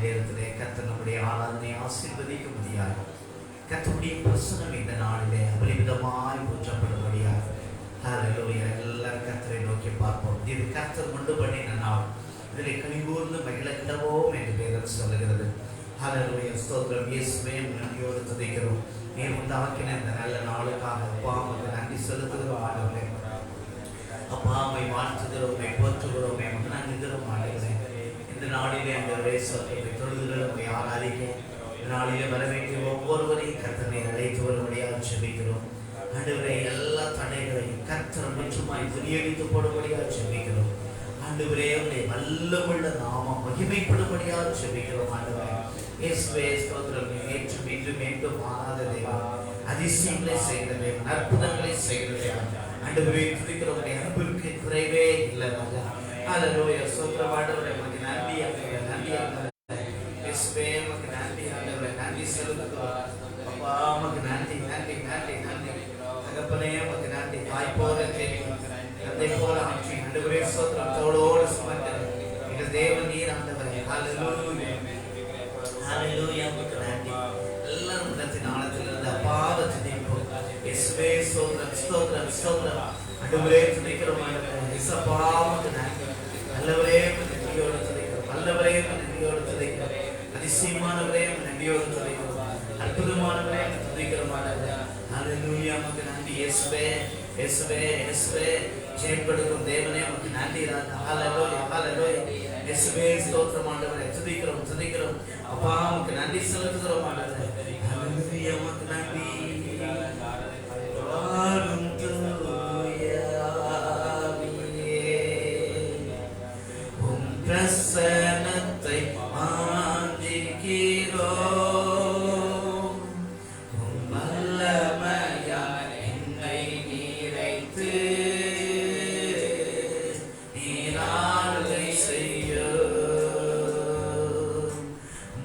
நேரத்திலே கர்த்தர் நம்முடைய ஆராதனை ஆசீர்வதிக்க முடியாது. கர்த்தருடைய பிரசனம் இந்த நாளிலே அபரிமிதமாய் ஊற்றப்படும்படியாக ஹல்லேலூயா. எல்லாரும் கர்த்தரை நோக்கி பார்ப்போம். இது கர்த்தர் உண்டு பண்ணின நாள், இதிலே கனிகூர்ந்து மகிழக்கிடவோம் என்று வேதம் சொல்லுகிறது. ஹல்லேலூயா. ஸ்தோத்திரம். இயேசுவே நன்றியோடு துதிக்கிறோம். நீர் உண்டாக்கின இந்த நல்ல நாளுக்காக அப்பா உமக்கு நன்றி செலுத்துகிறோம் ஆண்டவரே. அப்பா உம்மை வாழ்த்துகிறோம், உம்மை போற்றுகிறோம், உம்மை நன்றிகிறோம் ஆண்டவரே. இந்த நாளிலே ஆண்டவரே சோத்திரத்தை தொழுதுகிறோம், உம்மை ஆராதிக்க இந்த நாளிலே வரவேண்டிய ஒவ்வொருவரையும் கர்த்தரை அழைத்து வரும்படியாக ஜெபிக்கிறோம் ஆண்டவரே. எல்லா தடைகளையும் கர்த்தர் முற்றுமாய் முறியடித்து போடும்படியாக ஜெபிக்கிறோம் ஆண்டவரே. உம்முடைய வல்லமுள்ள நாமம் மகிமைப்படும்படியாக ஜெபிக்கிறோம் ஆண்டவரே. இயேசுவே ஸ்தோத்திரம். நேற்று மீண்டும் மீண்டும் மாறாத தேவன், அதிசயங்களை செய்கிற தேவன், அற்புதங்களை செய்கிற தேவன் ஆண்டவரே. துதிக்கிறோம். அன்பிற்கு குறைவே இல்லை ராஜா. ஹல்லேலூயா. ஸ்தோத்திரம் ஆண்டவரே. உமக்கு நன்றி ஆண்டவரே, நன்றி ஆண்டவரே. இயேசுவே உமக்கு நன்றி ஆண்டவரே, நன்றி செலுத்துகிறோம் அப்பா. உமக்கு நன்றி நன்றி நன்றி நன்றி தகப்பனே. உமக்கு நன்றி. தாய் போல தெரியும், தந்தை போல ஆட்சி ஆண்டவரே. ஸ்தோத்திரம். தோளோடு சுமக்கிற எங்கள் தேவன் நீர் ஆண்டவரே. ஹல்லேலூயா ஹல்லேலூயா. உமக்கு நன்றி. எல்லாரும் உள்ளத்தின் ஆழத்திலிருந்து அப்பாவை துதிப்போம். இயேசுவே ஸ்தோத்திரம் ஸ்தோத்திரம் ஸ்தோத்திரம் ஆண்டவரே. துதிக்கிறோம் ஆண்டவரே. இயேசப்பா உமக்கு நன்றி. நல்லவரே நன்றியோடு துதிக்கிறோம், வல்லவரே நன்றியோடு துதிக்கிறோம், அதிசயமானவரே நன்றியோடு துதிக்கிறோம், அற்புதமானவரே துதிக்கிறோம் ஆண்டவரே. ஹல்லேலூயா. உமக்கு நன்றி இயேசுவே இயேசுவே இயேசுவே. ஜெயப்படுத்தும் தேவனே உமக்கு நன்றி ராஜா. ஹல்லேலூயா ஹல்லேலூயா. இயேசுவே ஸ்தோத்திரம் ஆண்டவரே. துதிக்கிறோம் துதிக்கிறோம் அப்பா. உமக்கு நன்றி செலுத்துகிறோம் ஆண்டவரே. ஹல்லேலூயா. உமக்கு நன்றி. பிரசன்னத்தை வாஞ்சிக்கிறோம், வல்லமையால் என்னை நிறைத்து நீராளுகை செய்யும்.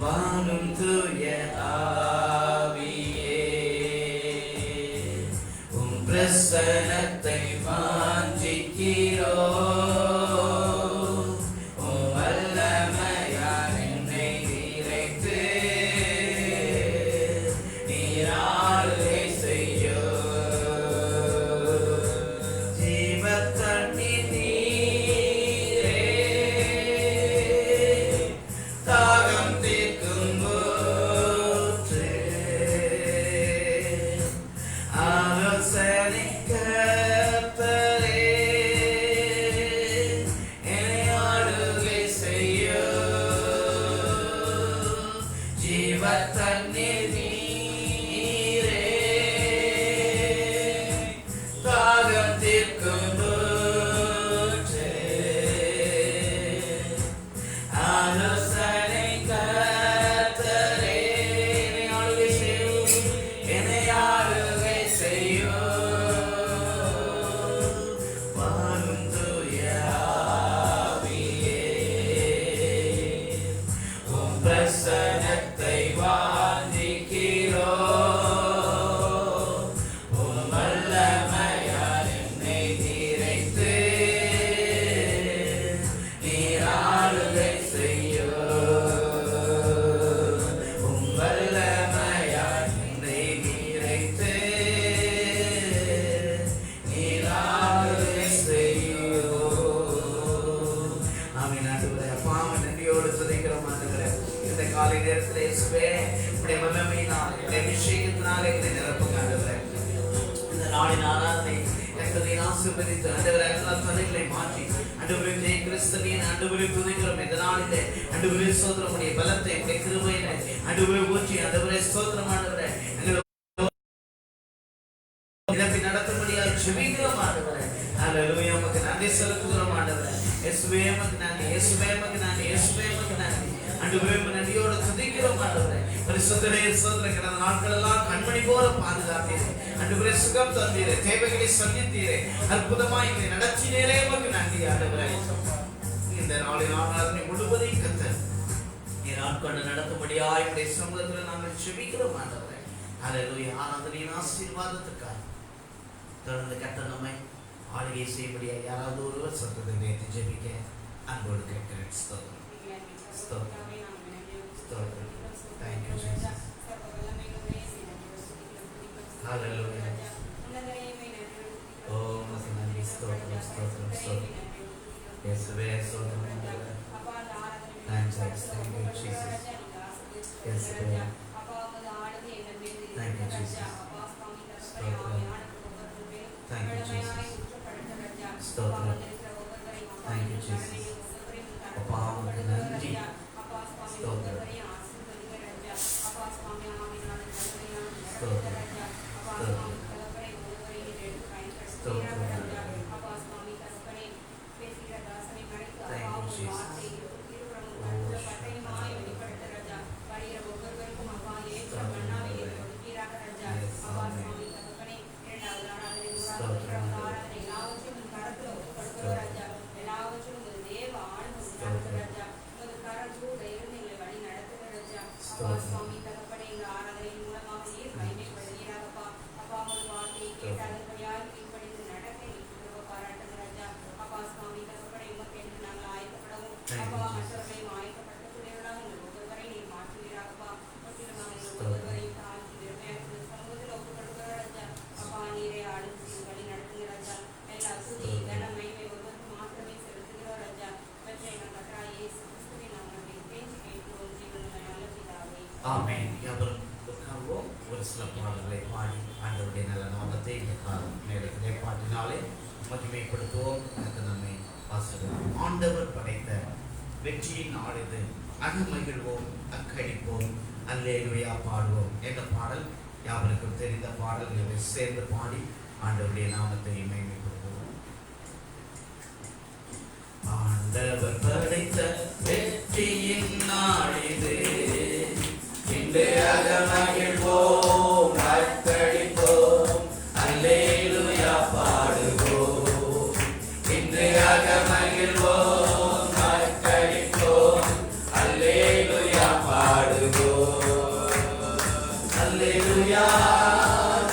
வாழும் தூய ஆவியே, உம் பிரசன்னத்தை வாஞ்சிக்கிறோம், கண்மணி போல பாதுகாத்தீரே ஆண்டவரே. சுகம் தந்தீரே, தேவைகளை சந்தித்தீரே, அற்புதமாய் எங்களை நடத்தினீரே. உமக்கு நன்றி ஆண்டவரே. இந்த நாளின் ஆராதனை முழுவதையும் கர்த்தர் நீர் ஆட்கொண்டு நடத்தும்படியாய் உம்முடைய சமூகத்தில் நாங்கள் ஜெபிக்கிறோம் ஆண்டவரே. ஹல்லேலூயா. ஆராதனையின் ஆசீர்வாதத்துக்காக தொடர்ந்து கர்த்தர் நம்மை ஆளுகை செய்யும்படியா யாராவது ஒருவர் சத்தத்தை வைத்து ஜெபிக்க அன்போடு கேட்கிறேன். ஸ்தோத்திரம் ஸ்தோத்திரம். Jesus. Thank you, Jesus. Yes, Lord. Thank you, Jesus. Thank you, Jesus. Stotram. Thank you, Jesus. அப்பா உமக்கு நன்றி. ஸ்தோத்திரம். ஸ்தோத்திரம். ஸ்தோத்திரம். ஸ்தோத்திரம். Thank you, Jesus. ஆமென். யாவரும் உட்கார்வோம். ஒரு சில பாடல்களை பாடி ஆண்டவருடைய நல்ல நாமத்தை இந்த காலம் நேரத்திலே பாட்டினாலே மகிமைப்படுத்துவோம். எனக்கு நம்மை ஆசீர்வதிப்போம். ஆண்டவர் படைத்த வெற்றியின் நாளிது அகமகிழ்வோம், அக்கடிப்போம், அல்லேலூயா பாடுவோம் என்ற பாடல் யாவருக்கும் தெரிந்த பாடல்களை சேர்ந்து பாடி ஆண்டவருடைய நாமத்தை மகிமைப்படுத்துவோம். ஆண்டவர் படைத்த வெற்றியின் நாளிது அகமகிழ்வோம், அக்கடிப்போம், அல்லேலூயா பாடுவோம். இன்று அகமகிழ்வோம், அக்கடிப்போம், அல்லேலூயா பாடுவோம். அல்லேலூயா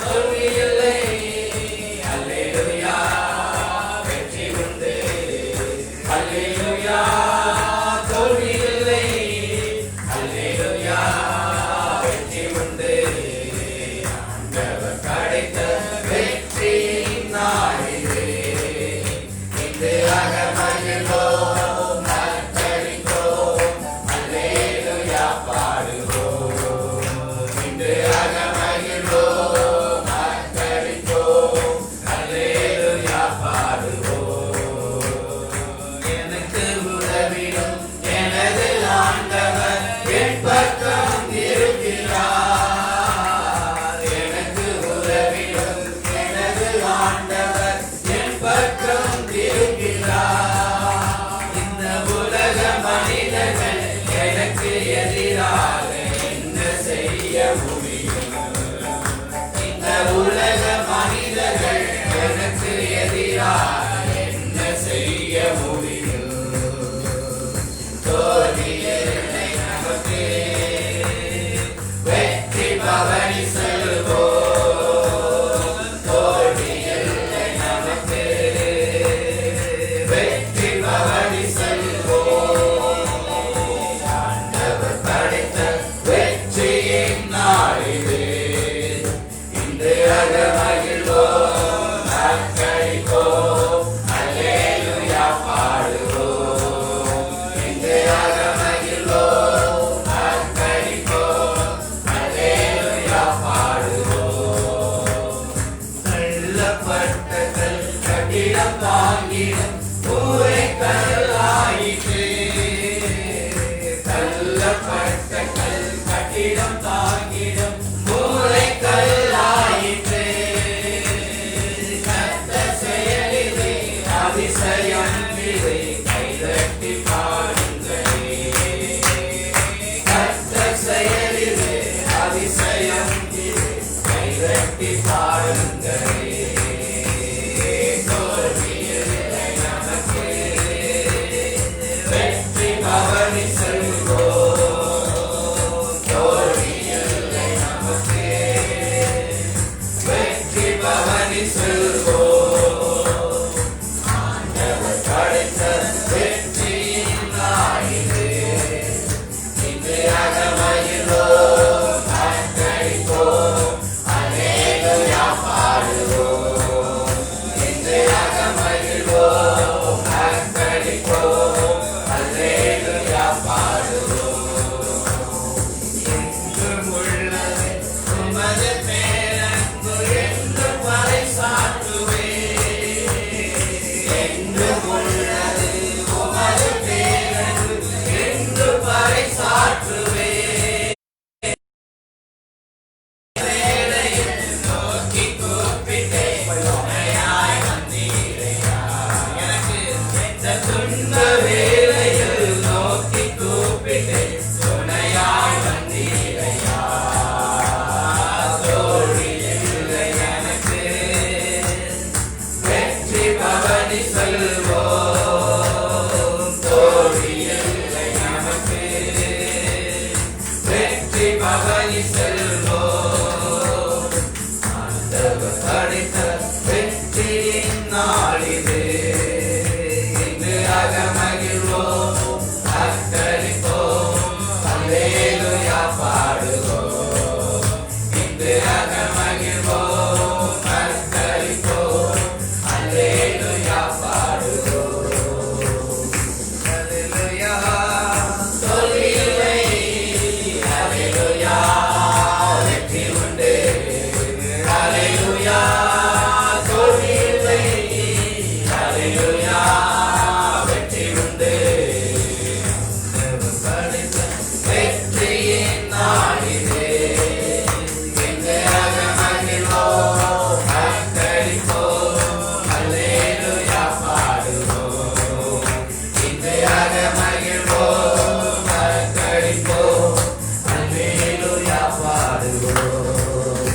தோல்வியில்லை, அல்லேலூயா வெற்றி உண்டு. அல்லேலூயா தோல்வியில்லை, அல்லேலூயா உலக மனிதர்கள் எனக்கு எதிராக என்ன செய்ய முடியும்? தோல்வியில்லை நமக்கு, வெற்றி பவனி செல்வோம். தோல்வியில்லை நமக்கு, வெற்றி பவனி செல்வோம். ஆண்டவர் படைத்த வெற்றியின் நாளிது அகமகிழ்வோம், அக்கடிப்போம், அல்லேலூயா பாடுவோம். இன்று அகமகிழ்வோம், அக்கடிப்போம், அல்லேலூயா பாடுவோம். தள்ளப்பட்ட கல் கட்டிடம் தாங்கிடும் ஊரை கல்லாயிற்று. தள்ளப்பட்ட கல் கட்டிடம் தாங்கிடும் ஊரை கல்லாயிற்று. கர்த்தர் செயலிலே அதிசயம் இது, கைதட்டி பாடுங்களே. கர்த்தர் செயலிலே அதிசயம் இது, கைதட்டி பாடுங்களே. தோல்வியில்லை நமக்கு, வெற்றி பவனி செல்வோம். தோல்வியில் பவனி செல்வோம். ஆண்டவர் படைத்த வெற்றியின் நாளிது. இன்று அகமகிழ்வோம், அக்களிப்போம், அல்லேலூயா பாடுவோம். இன்று அகமகிழ்வோம், அக்களிப்போம், அல்லேலூயா பாடுவோம். அல்லேலூயா தோல்வியில்லை, அல்லேலூயா வெற்றி உண்டு. அல்லேலூயா தோல்வியில்லை, அல்லேலூயா வெற்றி உண்டு. ஆண்டவர் படைத்த வெற்றியின் நாளிது. இன்று அகமகிழ்வோம், அக்களிப்போம், அல்லேலூயா பாடுவோம். இன்று அகமகிழ்வோம், அக்களிப்போம், அல்லேலூயா பாடுவோம்.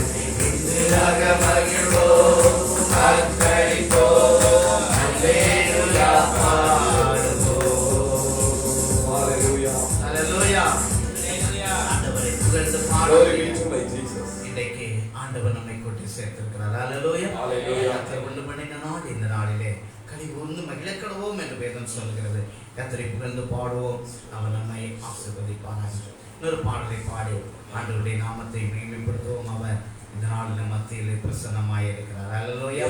இன்று அகமகிழ்வோம், அக்களிப்போம், அல்லேலூயா பாடுவோம். அல்லேலூயா. ஆண்டவரை புகழ்ந்து Glory பாடுவோம். be to my Jesus. இன்றைக்கு ஆண்டவர் நம்மை கொண்டு சேர்த்திருக்கிறார். அல்லேலூயா. Hallelujah. கர்த்தர் உண்டு பண்ணின நாள் இந்த நாளிலே களி கூர்ந்து மகிழக்கடவோம் என்று வேதம் சொல்கிறது. கர்த்தரை புகழ்ந்து பாடுவோம், அவர் நம்மை ஆசீர்வதிப்பானாக. இன்னொரு பாடலை பாடி ஆண்டவருடைய நாமத்தை மேன்மைப்படுத்துவோம். அவர் இந்த நாளில் மத்தியில் பிரசன்னமாய் இருக்கிறார். அல்லேலூயா.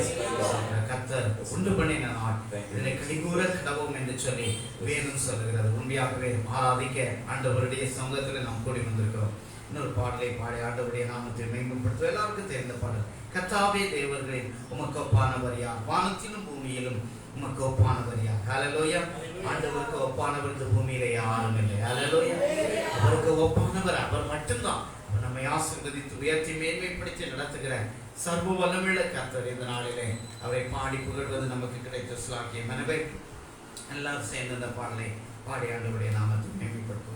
கர்த்தர் உண்டு பண்ணின நாள் இதனை களிகூர கடவோம் என்று சொல்லி வேதம் சொல்கிறது. உண்மையாகவே ஆராதிக்க ஆண்டவருடைய சமூகத்தில் நாம் கூடி வந்திருக்கிறோம். இன்னொரு பாடலை பாடி ஆண்டவருடைய நாமத்தை மேம்படுத்தும். எல்லாருக்கும் தெரிந்த பாடல். கர்த்தாவே தேவர்களின் உமக்கு ஒப்பானவர் யார்? வானத்திலும் பூமியிலும் உமக்கு ஒப்பானவர் யார்? ஹல்லேலூயா. ஆண்டவருக்கு ஒப்பானவர் இந்த பூமியில யாரும் இல்லை. ஹல்லேலூயா. அவருக்கு ஒப்பானவர் அவர் மட்டும்தான். அவர் நம்மை ஆசீர்வதித்து உயர்த்தி மேன்மைப்படுத்தி நடத்துகிற சர்வ வல்லமையுள்ள கர்த்தர். இந்த நாளிலே அவரை பாடி புகழ்வது நமக்கு கிடைத்த ஸ்லாக்கியம். எனவே எல்லாரும் சேர்ந்து இந்த பாடலை பாடி ஆண்டவருடைய நாமத்தை மேன்மைப்படுத்துவோம்.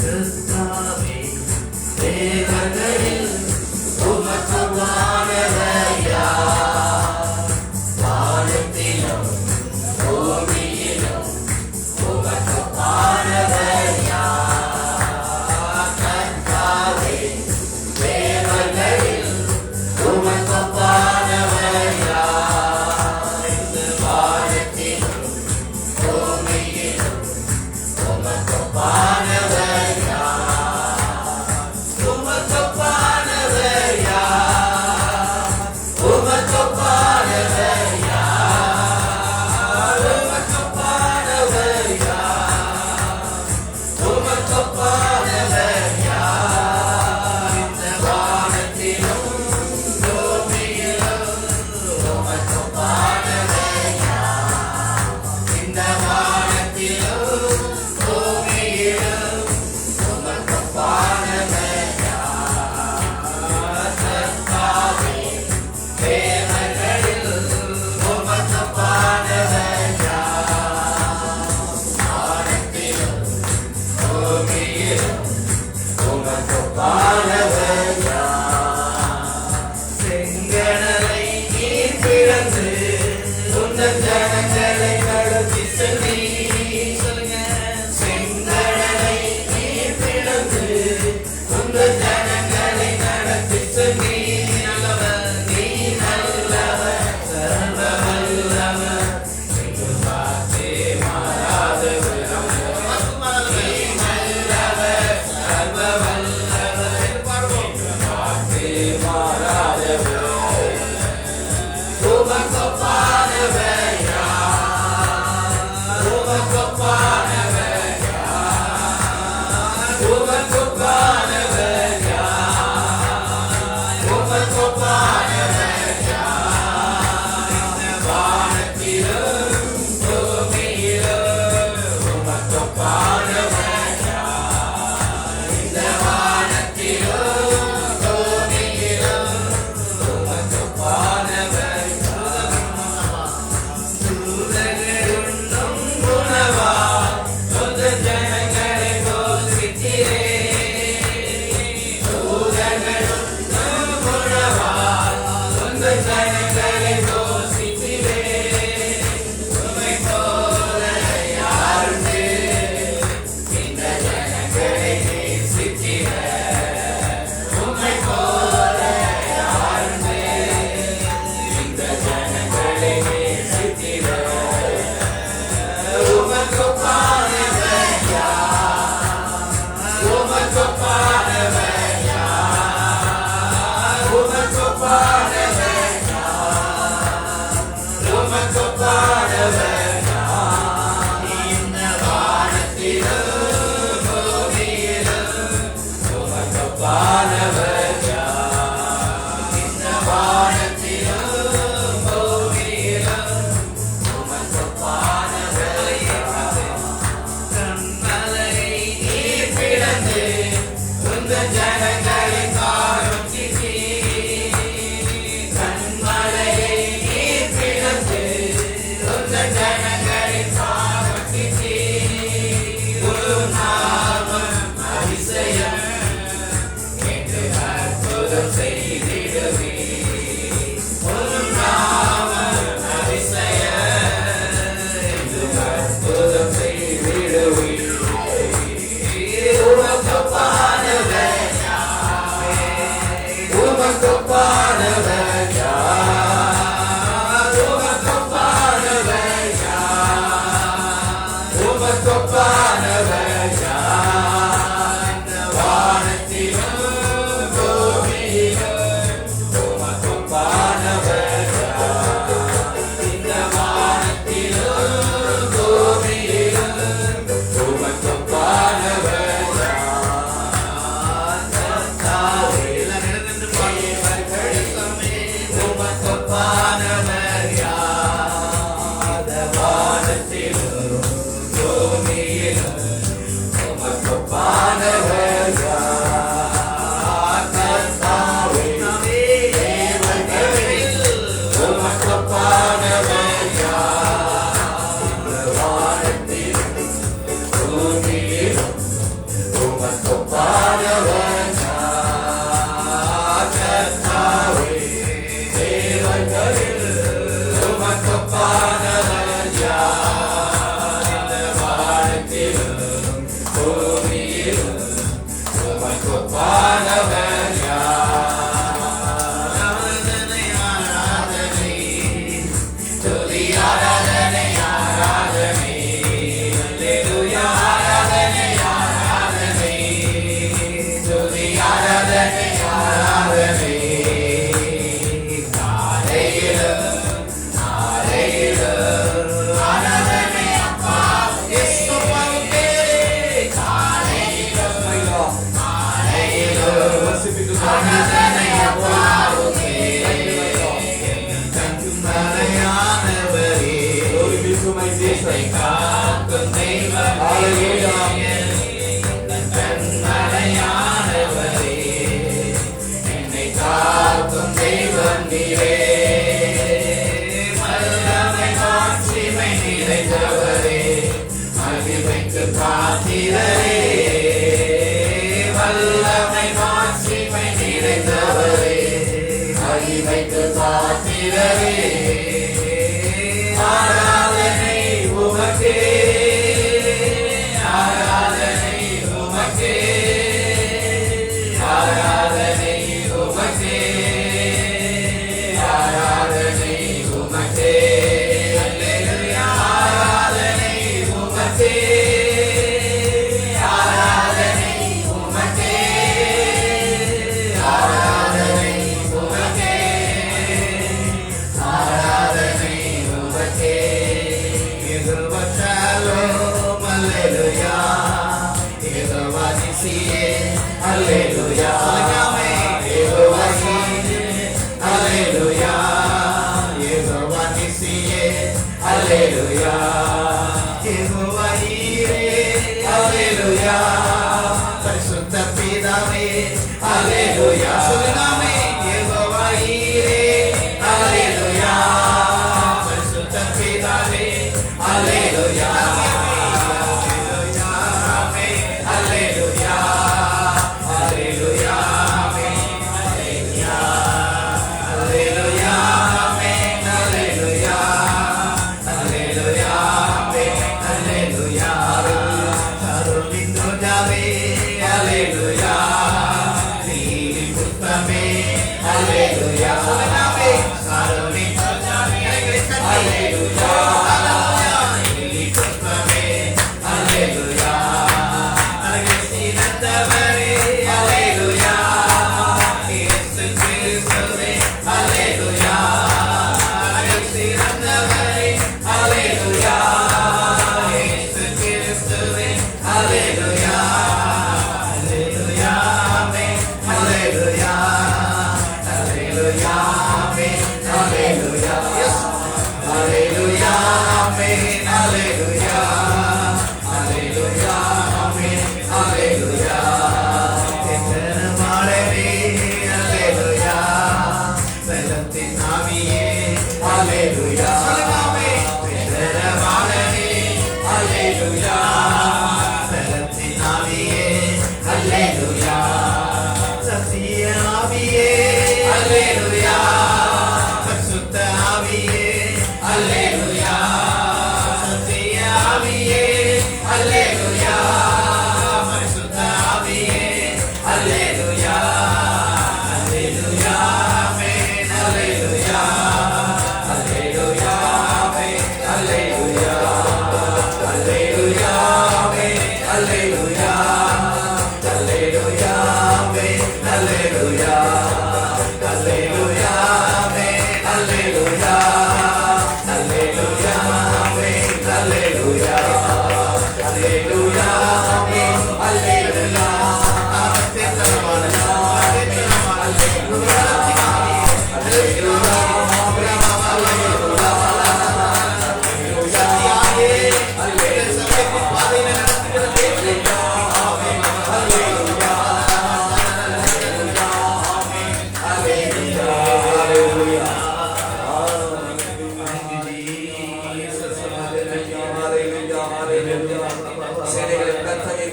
கர்த்தாவே தேவர்களில் உமக்கு ஒப்பானவர் யார்? வானத்திலும் பூமியிலும் உமக்கு ஒப்பானவர் யார்? கர்த்தாவே தேவர்களில் உமக்கு ஒப்பானவர் யார்? இந்த வானத்திலும் பூமியிலும் உமக்கு ஒப்பானவர் யார்? உமக்கு ஒப்பானவர் ஜனங்களை காணும் சிசி கண்மலையை நீர் பிளந்து ஜனங்களை காணும் சிசி ஒரு நாமம் அதிசயம் என்று அற்புதம் செய்திடுவே ஒரு நாமம் அதிசயம் என்று அற்புதம் செய்திடுவே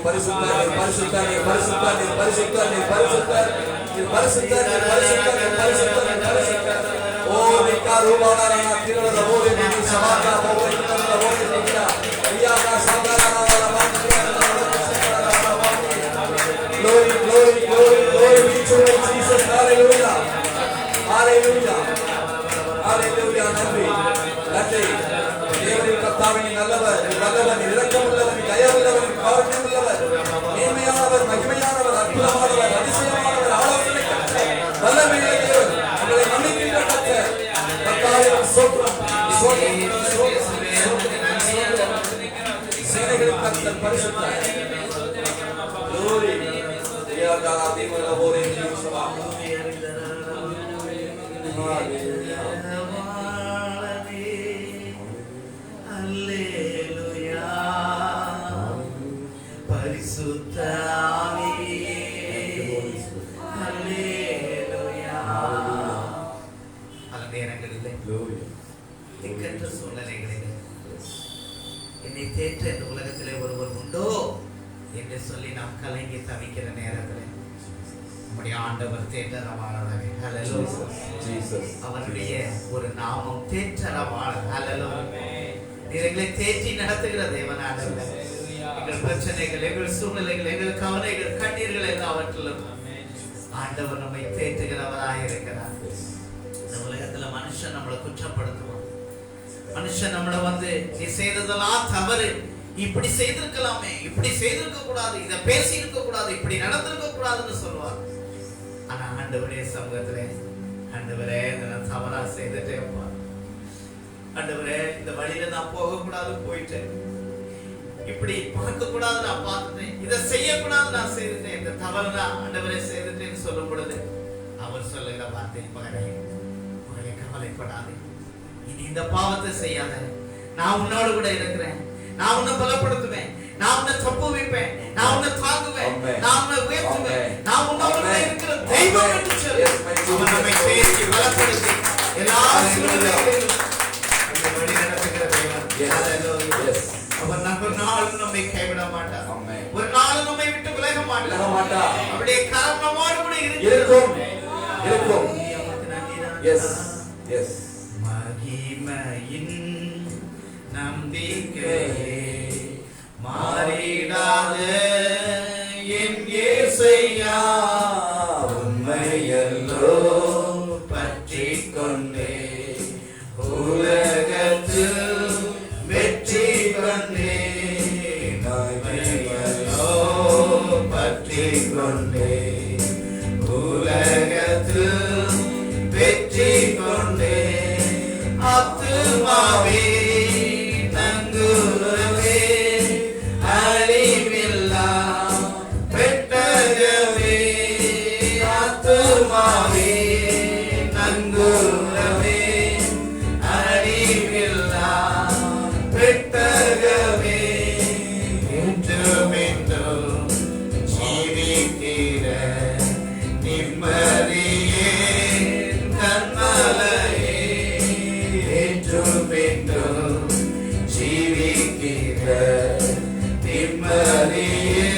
பரிசுத்தர் பரிசுத்தர் பரிசுத்தர் பரிசுத்தர் பரிசுத்தர் பரிசுத்தர் பரிசுத்தர் பரிசுத்தர் ஓ நிக்காருவானா திரள போலே நீ சமாதா போலே திரள போலே நிக்கா ஐயாகா சாதாரண glory glory glory glory be to Jesus hallelujah hallelujah hallelujah நன்றி நன்றி தேவனின் கர்த்தாவே நல்லவர் நல்லவர் இரக்கமுள்ளவர் தயவுள்ளவர் காருண்யமுள்ளவர் மேன்மையானவர் மகிமையானவர் அற்புதமானவர் அதிசயமானவர் ஆலோசனைக்கர்த்தர் வல்லமையுள்ள தேவன் உங்களை நம்பிக்கின்ற கர்த்தர் கர்த்தாவே ஸ்தோத்திரம் ஸ்தோத்திரம் சேனைகளின் கர்த்தர் பரிசுத்தர் glory ஐயாகா திரள போலே நீ சமாதா திக்கற்ற சூழ்நிலைகளில் என்னை தேற்ற இந்த உலகத்திலே ஒருவர் உண்டோ என்று சொல்லி நாம் கலங்கி தவிக்கிற நேரத்தில் நம்முடைய ஆண்டவர் தேற்றரவாளராக அவருடைய ஒரு நாமம் தேற்றரவாளர். எங்களை தேற்றி நடத்துகிற தேவன் ஆண்டவர். எங்கள் பிரச்சனைகள், எங்கள் சூழ்நிலைகள், எங்கள் கவலைகள், கண்ணீர்கள் எல்லாவற்றிலும் ஆண்டவர் நம்மை தேற்றுகிறவராக இருக்கிறார். இந்த உலகத்துல மனுஷன் நம்மளை குற்றப்படுத்துவான். மனுஷன் நம்மளை நீ செய்ததெல்லாம் தவறு, இப்படி செய்திருக்கலாமே, இப்படி செய்திருக்க கூடாது, இதை பேசி இருக்க கூடாது, இப்படி நடந்திருக்க கூடாதுன்னு சொல்லுவார். ஆனா ஆண்டவரே சமூகத்திலே, ஆண்டவரே நான் தவறா செய்துட்டேன், ஆண்டவரே இந்த வழியில நான் போக கூடாது போயிட்டேன், இப்படி பார்க்க கூடாது நான் பார்த்துட்டேன், இதை செய்யக்கூடாது நான் செய்துட்டேன், இந்த தவறு நான் ஆண்டவரே செய்துட்டேன்னு சொல்லும் பொழுது அவர் சொல்லுகிற வார்த்தை, மகனே மகனே கவலைப்படாது, இனி இந்த பாவத்தை செய்யாத, நான் உன்னோடு கூட இருக்கிறேன், நான் உன்னை பலப்படுத்துவேன், நான் உன்னை தப்பு வைப்பேன், நான் உன்னை தாங்குவேன், நான் உன்னை உயர்த்துவேன், நான் உன்னோடு கூட இருக்கிற தெய்வம் என்று சொல்லி அவர் நம்மை தேடி பலப்படுத்தி எல்லா சூழ்நிலைகளிலும் வழி நடத்துகிற தெய்வம். அவர் ஒரு நாளும் நம்மை கைவிட மாட்டார், ஒரு நாளும் நம்மை விட்டு விலக மாட்டார். அவருடைய கரம் நம்மோடு கூட இருக்கும். மகிமையின் நம்பிக்கையே மாறிடாத என் இயேசையா, உம்மையல்லோ பற்றிக் கொண்டே உலகத்தில் வெற்றி கொண்டே, உம்மையல்லோ பற்றிக் கொண்டே உலகத்தில் வெற்றி கொண்டே, ஆத்துமாவே நங்குரவே அழிவில்லா பெட்டகமே, ஆத்துமாவே நங்குரவே அழிவில்லா பெட்டகமே, என்றுமென்றும் ஜீவிக்கிற நிம்மதியே கண்மலையே, என்றுமென்றும் ஜீவிக்கிற நிம்மதியே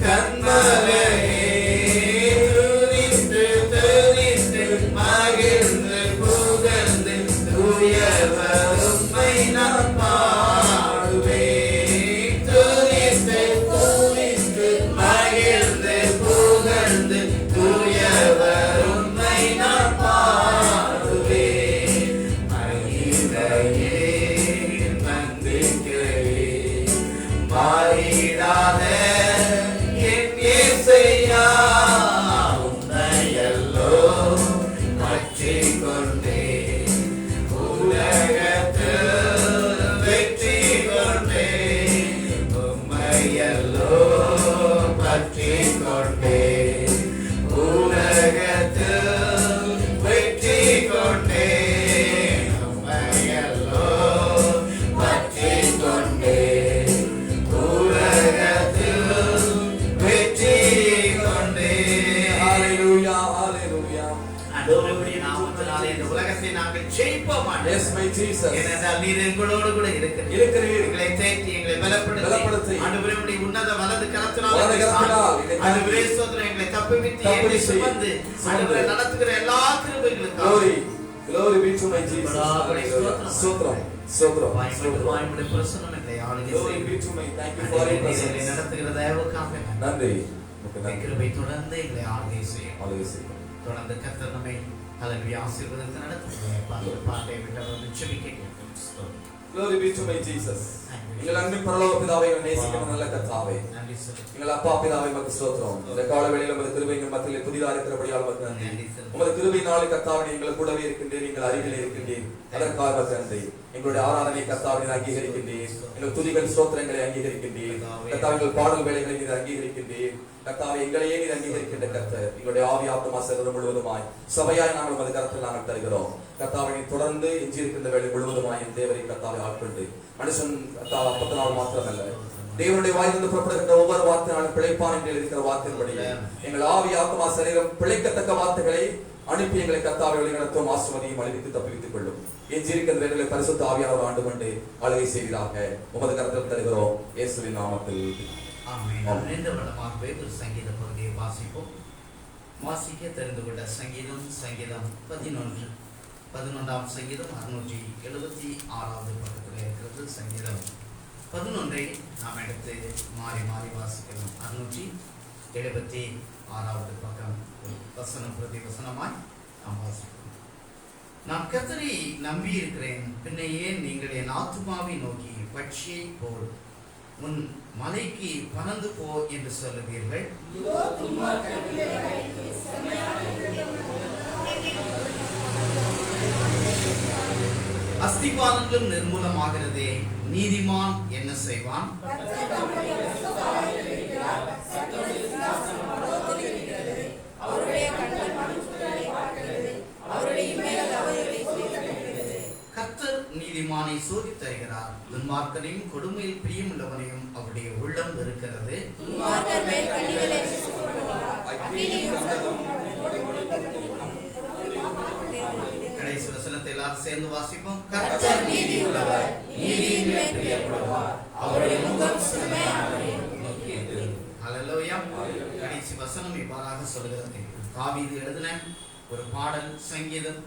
கண்மலையே, துதித்து துதித்து மகிழ்ந்து புகழ்ந்து தூயவர் உம்மை நான் பாடுவேன், துதித்து துதித்து மகிழ்ந்து புகழ்ந்து தூயவர் உம்மை நான் பாடுவேன், மகிழ்வையே நம்பிக்கையே மாறிடாத என் இயேசையா, உம்மையல்லோ பற்றிக் கொண்டே உலகத்தில் வெற்றி கொண்டே, உம்மையல்லோ பற்றிக் கொண்டே உலகத்தில் வெற்றி கொண்டே, உம்மையல்லோ பற்றிக் கொண்டே உலகத்தில் வெற்றி கொண்டே. Hallelujah, hallelujah. ஆண்டவருடைய நாமத்தினாலே இந்த உலகத்தை நாங்கள் ஜெயிப்போம். Yes, my Jesus. ஏனென்றால் நீர் எங்களோடு கூட இருக்கிறீர். எங்களை தேற்றி எங்களை பலப்படுத்தி ஆண்டவருடைய உன்னத உன்னத வலது கரத்தினால் வலது கரத்தினால் ஆண்டவரே ஸ்தோத்திரம் எங்களை தப்புவித்து ஏற்றி சுமந்து ஆண்டவரே நடத்துகிற எல்லா கிருபைகளுக்கும் glory be to my Jesus. ஸ்தோத்திரம் ஸ்தோத்திரம் வாய்மொழி பிரசன்னம் எங்களை ஆளுகை glory be to my thank you for your presence. நடத்துகிற தயவுக்காக நன்றி கிருபை தொடர்ந்து எங்களை ஆளுகை செய்யும் தொடர்ந்து Hallelujah. கர்த்தர் நம்மை ஹல்லேலூயா ஆசீர்வதித்து நடத்துகிறார். பாட்டை விட்டவர்கள் ஜெபிக்க கேட்கிறோம். Glory be to my Jesus. எங்கள் அன்பின் பரலோக பிதாவே, எங்களை நேசிக்கிற நல்ல கர்த்தாவே, நன்றி சொல்லுங்கள். எங்கள் அப்பா பிதாவே, உமக்கு ஸ்தோத்திரம். இந்த கால வேளையில் உமது கிருபை எங்கள் மத்தியிலே புதிதாக இருக்கிறபடியால் உமக்கு நன்றி. உமது கிருபையினாலே கர்த்தாவே எங்கள் கூடவே இருக்கின்றீர், எங்கள் அருகிலே இருக்கின்றீர். அதற்காக நன்றி. எங்களுடைய ஆராதனை கர்த்தாவே அங்கீகரிக்கின்றீர். எங்கள் துதிகள் ஸ்தோத்திரங்களை அங்கீகரிக்கின்றீர். கர்த்தாவே எங்கள் பாடல் வேலைகளை நீர் அங்கீகரிக்கின்றீர். கர்த்தாவே எங்களையே நீர் அங்கீகரிக்கின்ற கர்த்தர், எங்களுடைய ஆவி ஆத்மா சரீரம் முழுவதுமாய் சபையாய் நாங்கள் உமது கரத்தில் நாங்கள் தருகிறோம். கர்த்தாவை தொடர்ந்து எஞ்சி இருக்கின்ற வேலை முழுவதுமாய் என் தேவரை கர்த்தாவை ஆட்கொண்டு மனுஷன் கர்த்தாவை அப்பத்தினால் மாத்திரமல்ல தேவனுடைய வாயிலிருந்து புறப்படுகின்ற ஒவ்வொரு வார்த்தையாலும் பிழைப்பான் என்று இருக்கிற வார்த்தையின்படி எங்கள் ஆவி ஆத்மா சரீரம் பிழைக்கத்தக்க வார்த்தைகளை அனுப்பி எங்களை கர்த்தாவை வழிநடத்தும் ஆசீர்வதியும் அளித்து தப்பித்துக் கொள்ளும். எஞ்சியிருக்கின்ற வேலைகளை பரிசுத்த ஆவியானவர் ஆண்டு கொண்டு ஆளுகை செய்வதாக உமது கரத்தில் தருகிறோம் இயேசுவின் நாமத்தில் ஆமென். இந்த வருடமாகவே ஒரு சங்கீத பகுதியை வாசிப்போம். வாசிக்க தெரிந்து கொண்ட சங்கீதம் 11 சங்கீதம் 676 பக்கத்தில் இருக்கிறது. சங்கீதம் 11 நாம் எடுத்து மாறி மாறி வாசிக்கலாம். 676 பக்கம் வசனம் பிரதி வசனமாய் நாம் வாசிக்கிறோம். நான் கர்த்தரை நம்பி இருக்கிறேன், பின்ன ஏன் நீங்கள் என் ஆத்துமாவை நோக்கி பட்சியை போல் உன் மலைக்கு பறந்து போ என்று சொல்லுவீர்கள். அஸ்திபாரங்களும் நிர்மூலமாகிறதே, நீதிமான் என்ன செய்வான்? கர்த்தர் நீதிமானை சோதித்தருகிறார், துன்மார்க்கனையும் கொடுமையில் பிரியமுள்ளவனையும் அவருடைய உள்ளம் இருக்கிறது. கடைசி வசனத்தை எல்லாரும் சேர்ந்து வாசிப்போம். கர்த்தர் நீதியுள்ளவர், நீதியின் மேல் பிரியப்படுவார், அவருடைய முகம் செம்மையானதை நோக்கி இருக்கிறது. ஹல்லேலூயா. கடைசி வசனம் இவ்வாறாக சொல்கிறது. தாவீது எழுதின ஒரு பாடல் சங்கீதம்.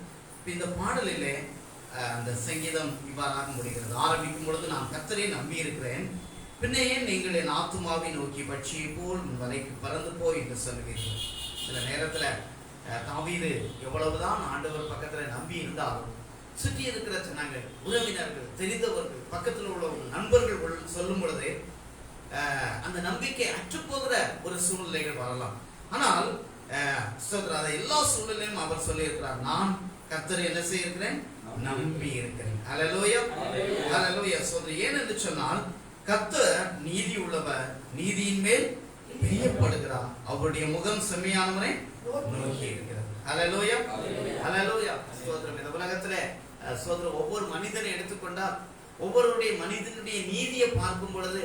இந்த பாடலிலே அந்த சங்கீதம் இவ்வாறாக முடிகிறது. ஆரம்பிக்கும் பொழுது நான் கர்த்தரை நம்பி இருக்கிறேன், பின்னையே நீங்கள் என் ஆத்துமாவை நோக்கி பட்சியை போல் உன் வலைக்கு பறந்து போய் என்று சொல்லுவீர்கள். சில நேரத்துல தாவீது எவ்வளவுதான் ஆண்டவர் பக்கத்துல நம்பி இருந்தாலும் சுற்றி இருக்கிற ஜனங்கள், உறவினர்கள், தெரிந்தவர்கள், பக்கத்தில் உள்ளவர்கள், நண்பர்கள் சொல்லும் பொழுது அந்த நம்பிக்கை அற்றுப்போகிற ஒரு சூழ்நிலைகள் வரலாம். ஆனால் அதை எல்லா சூழ்நிலையும் அவர் சொல்லி இருக்கிறார், நான் கர்த்தரை என்ன செய்கிறேன்? நம்பி இருக்கிறேன். ஹல்லேலூயா. ஹல்லேலூயா. ஏன் என்று சொன்னால் கர்த்தர் நீதி உள்ளவர், நீதியின் மேல் பிரியப்படுகிறார், அவருடைய முகம் செம்மையானவரை நோக்கி இருக்கிறது. ஹல்லேலூயா. ஹல்லேலூயா. ஸ்தோத்திரம். இந்த உலகத்திலே ஸ்தோத்திரம், ஒவ்வொரு மனிதனை எடுத்துக்கொண்டால் ஒவ்வொருடைய மனிதனுடைய நீதியை பார்க்கும் பொழுது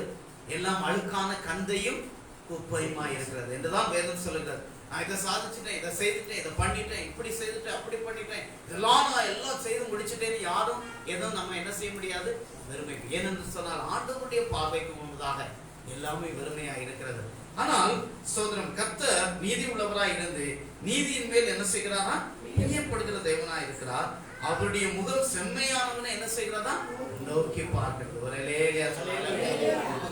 எல்லாம் அழுக்கான கந்தையும் குப்பையுமா இருக்கிறது என்றுதான் வேதம் சொல்லுகிறது. நான் இதை சாதிச்சுட்டேன், இதை செய்துட்டேன், இதை பண்ணிட்டேன், இப்படி செய்துட்டேன், அப்படி பண்ணிட்டேன், இதெல்லாம் நான் எல்லாம் செய்து முடிச்சுட்டேன்னு யாரும் எதுவும் நம்ம என்ன செய்ய முடியாது, வெறுமை. ஏனென்று சொன்னால் ஆண்டவருடைய பார்வைக்கு முன்பதாக எல்லாமே வெறுமையா இருக்கிறது. ஆனால் சோதரம் கர்த்தர் நீதி உள்ளவராய் இருந்து நீதியின் மேல் என்ன செய்கிறாரா? பிரியப்படுகிற தேவனாய் இருக்கிறார். அவருடைய முகம் செம்மையானவனை என்ன செய்கிறதா? நோக்கி பார்க்கிறது.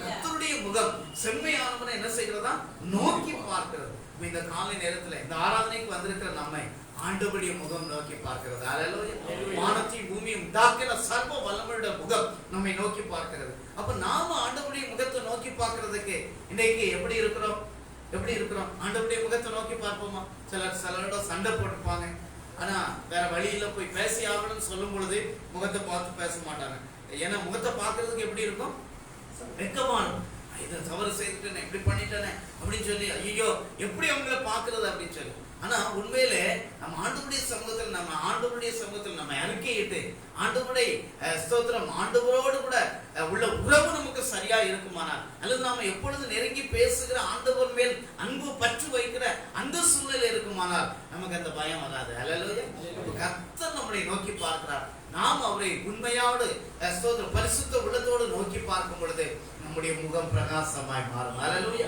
கர்த்தருடைய முகம் செம்மையானவனை என்ன செய்கிறதா? நோக்கி பார்க்கிறது. இந்த காலை நேரத்துல இந்த ஆராதனைக்கு வந்திருக்கிற நம்மை ஆண்டவருடைய முகம் நோக்கி பார்க்கிறது. ஹல்லேலூயா. வானத்தையும் பூமியும் உண்டாக்கின சர்வ வல்லமையுடைய முகம் நம்மை நோக்கி பார்க்கிறது. அப்ப நாம ஆண்டவருடைய முகத்தை நோக்கி பார்க்கிறதுக்கு இன்னைக்கு எப்படி இருக்கிறோம்? ஆண்டவருடைய முகத்தை நோக்கி பார்ப்போமா? சிலரோட சண்டை போட்டுப்பாங்க. ஆனா வேற வழியில போய் பேசி ஆகணும்னு சொல்லும் பொழுது முகத்தை பார்த்து பேச மாட்டாங்க. ஏன்னா முகத்தை பார்க்கறதுக்கு எப்படி இருக்கும்? வெட்கமானும். இதை தவறு செய்துட்டேன், எப்படி பண்ணிட்டேனே அப்படின்னு சொல்லி ஐயோ எப்படி அவங்களை பார்க்கறது அப்படின்னு சொல்லி. ஆனா உண்மையிலே நம்ம ஆண்டவருடைய சமூகத்தில் நம்ம அறிக்கையிட்டு ஆண்டவருடைய ஸ்தோத்திரம், ஆண்டவரோடு கூட உள்ள உறவு நமக்கு சரியா இருக்குமானால், அல்லது நாம எப்பொழுது நெருங்கி பேசுகிற ஆண்டவர் மேல் அன்பு பற்று வைக்கிற அந்த சூழ்நிலை இருக்குமானால் நமக்கு அந்த பயம் வராது. அல்லேலூயா. கர்த்தர் நம்மளை நோக்கி பார்க்கிறார். நாம் அவரை உண்மையோடு ஸ்தோத்திரம் பரிசுத்த உள்ளத்தோடு நோக்கி பார்க்கும் பொழுது நம்ம நம்முடைய முகம் பிரகாசமாய் மாறும். ஹல்லேலூயா.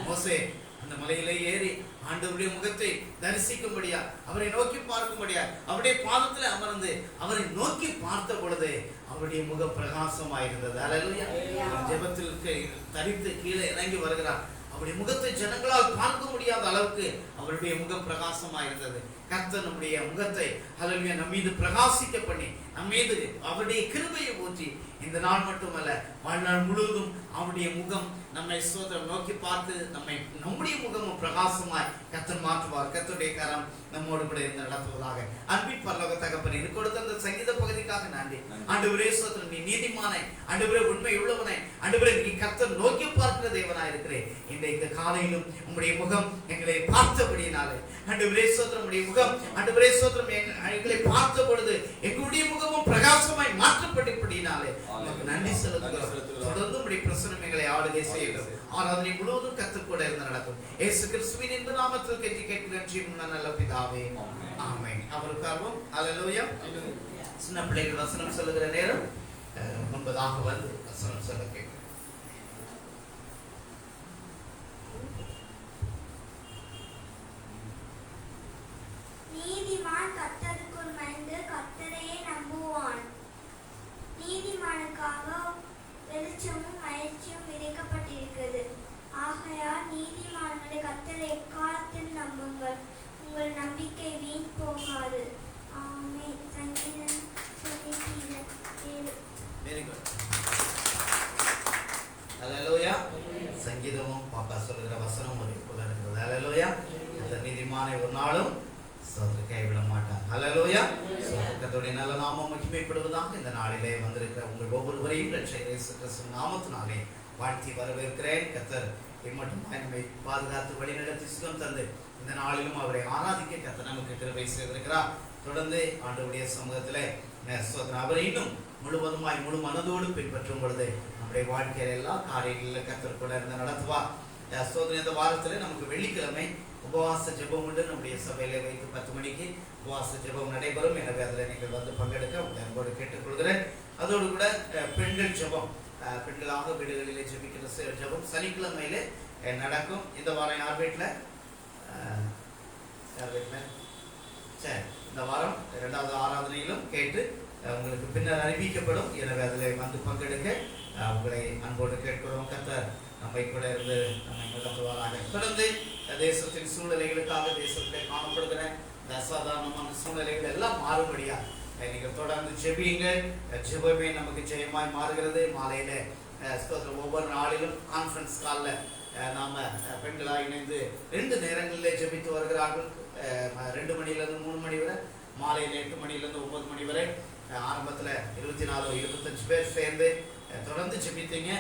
மோசே அந்த மலையிலே ஏறி ஆண்டவருடைய முகத்தை தரிசிக்கும்படியா, அவரை நோக்கி பார்க்கும்படியா, அவருடைய பாதத்தில் அமர்ந்து அவரை நோக்கி பார்த்த பொழுது அவருடைய முகம் பிரகாசமாயிருந்தது. ஹல்லேலூயா. ஜெபத்தில் தரித்து கீழே இறங்கி வருகிறார். அவருடைய முகத்தை ஜனங்களால் பார்க்க முடியாத அளவுக்கு அவருடைய முகம் பிரகாசமாயிருந்தது. கர்த்தர் நம்முடைய முகத்தை ஹல்லேலூயா நம் மீது பிரகாசிக்க பண்ணி நம் மீது அவருடைய கிருபையை ஊற்றி இந்த நாள் மட்டுமல்ல வாழ்நாள் முழுவதும் அவருடைய முகம் நம்மை சோதரம் நோக்கி பார்த்து நம்முடைய முகமும் பிரகாசமாய் கர்த்தர் மாற்றுவார். கர்த்தருடைய கரம் நம்மோடு கூட இருந்து நடத்துவதாக. அன்பின் பரலோக தகப்பனே, இது கொடுத்த அந்த சங்கீத பகுதிக்காக நன்றி. ஆண்டவரே சோதரன், நீ நீதிமானை, ஆண்டவரே உண்மை உள்ளவனை, ஆண்டவரே நீ கர்த்தர் நோக்கி பார்க்கிற தேவனாய் இருக்கிறேன். இன்றைக்கு காலையிலும் உம்முடைய முகம் எங்களை பார்த்தபடியினாலே, ஆண்டவரே சோதரம் உம்முடைய முகம், ஆண்டவரே சோதரம் எங்களை பார்த்த பொழுது எங்களுடைய முகமும் பிரகாசமாய் மாற்றப்பட்டபடியினாலே உமக்கு நன்றி செலுத்துகிறோம். தொடர்ந்து உம்முடைய பிரசன்னம் எங்களை ஆளுகை செய்கிறது. ஆராதனை முழுவதும் கர்த்தர் கூட இருந்து நடக்கும். இயேசு கிறிஸ்துவின் இந்த நாமத்தில் கேட்கிறேன் ஜீவனுள்ள நல்ல பிதாவே, ஆமென். அவருக்காகவும் ஹல்லேலூயா. சின்ன பிள்ளைகள் வசனம் சொல்லுகிற நேரம் முன்பதாக வந்து வசனம் சொல்ல கேட்கிறேன். நீதிமான் கர்த்தருக்குள் மகிழ்ந்து கர்த்தரையே நம்புவான். நீதிமானுக்காக வெளிச்சமும் மகிழ்ச்சியும் விதைக்கப்பட்டிருக்கிறது. ஆகையால் நீதிமான்களை கர்த்தரை எக்காலத்தில் நம்புங்கள், உங்கள் நம்பிக்கை வீண் போகாது. ஆமென். சங்கீதம் 7. Very good. ஹல்லேலூயா. சங்கீதமும் பாப்பா சொல்லுகிற வசனம் ஒரு போல இருக்கிறது. ஹல்லேலூயா. அந்த நீதிமானை ஒரு நாளும் சோதனை கைவிட மாட்டார். ஹல்லேலூயா. கர்த்தருடைய நல்ல நாமம் மகிமைப்படுவதாக இந்த நாளிலே வந்திருக்கிற உங்கள் ஒவ்வொருவரையும் இரட்சகர் இயேசு கிறிஸ்துவின் நாமத்தினாலே வாழ்த்தி வரவேற்கிறேன். கர்த்தர் இம்மட்டுமாய் நம்மை பாதுகாத்து வழிநடத்தி சுகம் தந்து இந்த நாளிலும் அவரை ஆராதிக்க கர்த்தர் நமக்கு கிருபை செய்திருக்கிறார். தொடர்ந்து ஆண்டவருடைய சமூகத்திலே அவரை இன்னும் முழுவதுமாய் முழு மனதோடு பின்பற்றும் பொழுது நம்முடைய வாழ்க்கையில எல்லா காரியங்களிலும் கர்த்தர் கூட இருந்து நடத்துவார். சோதனை இந்த வாரத்தில் நமக்கு வெள்ளிக்கிழமை உபவாச ஜெபம் உண்டு. நம்முடைய சபையில வைத்து 10 மணிக்கு உபவாச ஜெபம் நடைபெறும். எனவே அதில் நீங்கள் வந்து பங்கெடுக்க உங்களை அன்போடு கேட்டுக்கொள்கிறேன். அதோடு கூட பெண்கள் ஜெபம், பெண்களாக வீடுகளிலே ஜெபிக்கிற ஜெபம் சனிக்கிழமையிலே நடக்கும். இந்த வாரம் யார் வீட்டில் சரி, இந்த வாரம் 2வது ஆராதனையிலும் கேட்டு உங்களுக்கு பின்னர் அறிவிக்கப்படும். எனவே அதில் வந்து பங்கெடுக்க உங்களை அன்போடு கேட்கிறோம். கர்த்தர் நம்மை கூட இருந்து நம்மை நடத்துவாராக. தொடர்ந்து தேசத்தின் சூழ்நிலைகளுக்காக தேசத்தில் காணப்படுகிற அசாதாரணமான சூழ்நிலைகள் எல்லாம் மாறுபடியா நீங்கள் தொடர்ந்து ஜெபியுங்கள். ஜெபமே நமக்கு ஜெயமாய் மாறுகிறது. மாலையில ஒவ்வொரு நாளிலும் கான்ஃபரன்ஸ் காலில் நாம பெண்களாக இணைந்து 2 நேரங்களில் ஜெபித்து வருகிறார்கள். 2 மணியிலிருந்து 3 மணி வரை, மாலையில் 8 மணியிலிருந்து 9 மணி வரை. ஆரம்பத்தில் 24-25 பேர் சேர்ந்து தொடர்ந்து ஜெபித்தீங்க.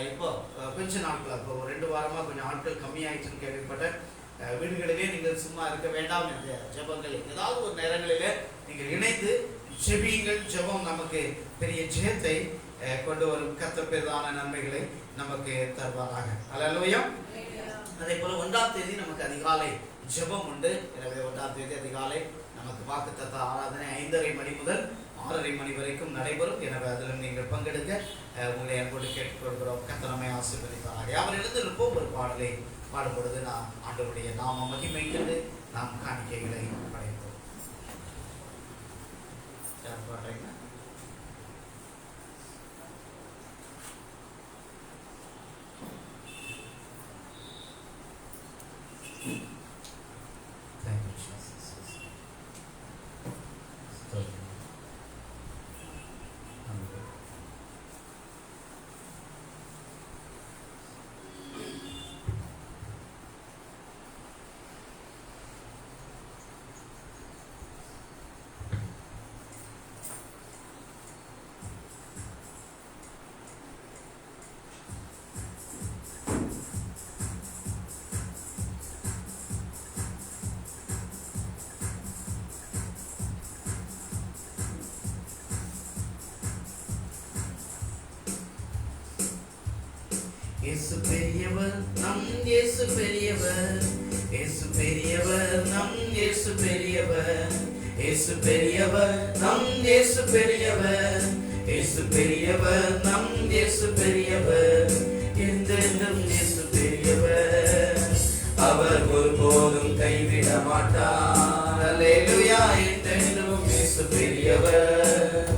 இப்போ கொஞ்ச நாட்கள், இப்போ 2 வாரமா கொஞ்சம் ஆட்கள் கம்மியாயிடுச்சுன்னு கேள்விப்பட்ட வீடுகளிலே நீங்கள் சும்மா இருக்க வேண்டாம். என்ற ஜெபங்கள் ஏதாவது ஒரு நேரங்களிலே நீங்கள் இணைந்து ஜெபியுங்கள். ஜெபம் நமக்கு பெரிய ஜெயத்தை கொண்டு வரும். கர்த்தர் பெரிதான நன்மைகளை நமக்கு தருவாராக. ஹல்லேலூயா. அதே போல 1ஆம் தேதி நமக்கு அதிகாலை ஜெபம் உண்டு. எனவே 1ஆம் தேதி அதிகாலை நமக்கு வாக்குத்தத்த ஆராதனை 5:30 மணி முதல் 6:30 மணி வரைக்கும் நடைபெறும். எனவே அதில் நீங்கள் பங்கெடுக்க உங்களை அன்போடு கேட்டுக்கொள்கிறோம். கர்த்தர் நம்மை ஆசீர்வதிப்பாராக. அவர் எழுந்திருப்போம் ஒரு பாடலை பாடும் பொழுது நாம் ஆண்டவருடைய நாம மகிமைக்கிறது நாம் காணிக்கைகளை படைப்போம். இயேசு பெரியவர், நம் இயேசு பெரியவர். இயேசு பெரியவர், நம் இயேசு பெரியவர். இயேசு பெரியவர், நம் இயேசு பெரியவர். இயேசு பெரியவர், நம் இயேசு பெரியவர். என்றென்றும் இயேசு பெரியவர், அவர் ஒருபோதும் கைவிட மாட்டார். அல்லேலூயா. என்றென்றும் இயேசு பெரியவர்,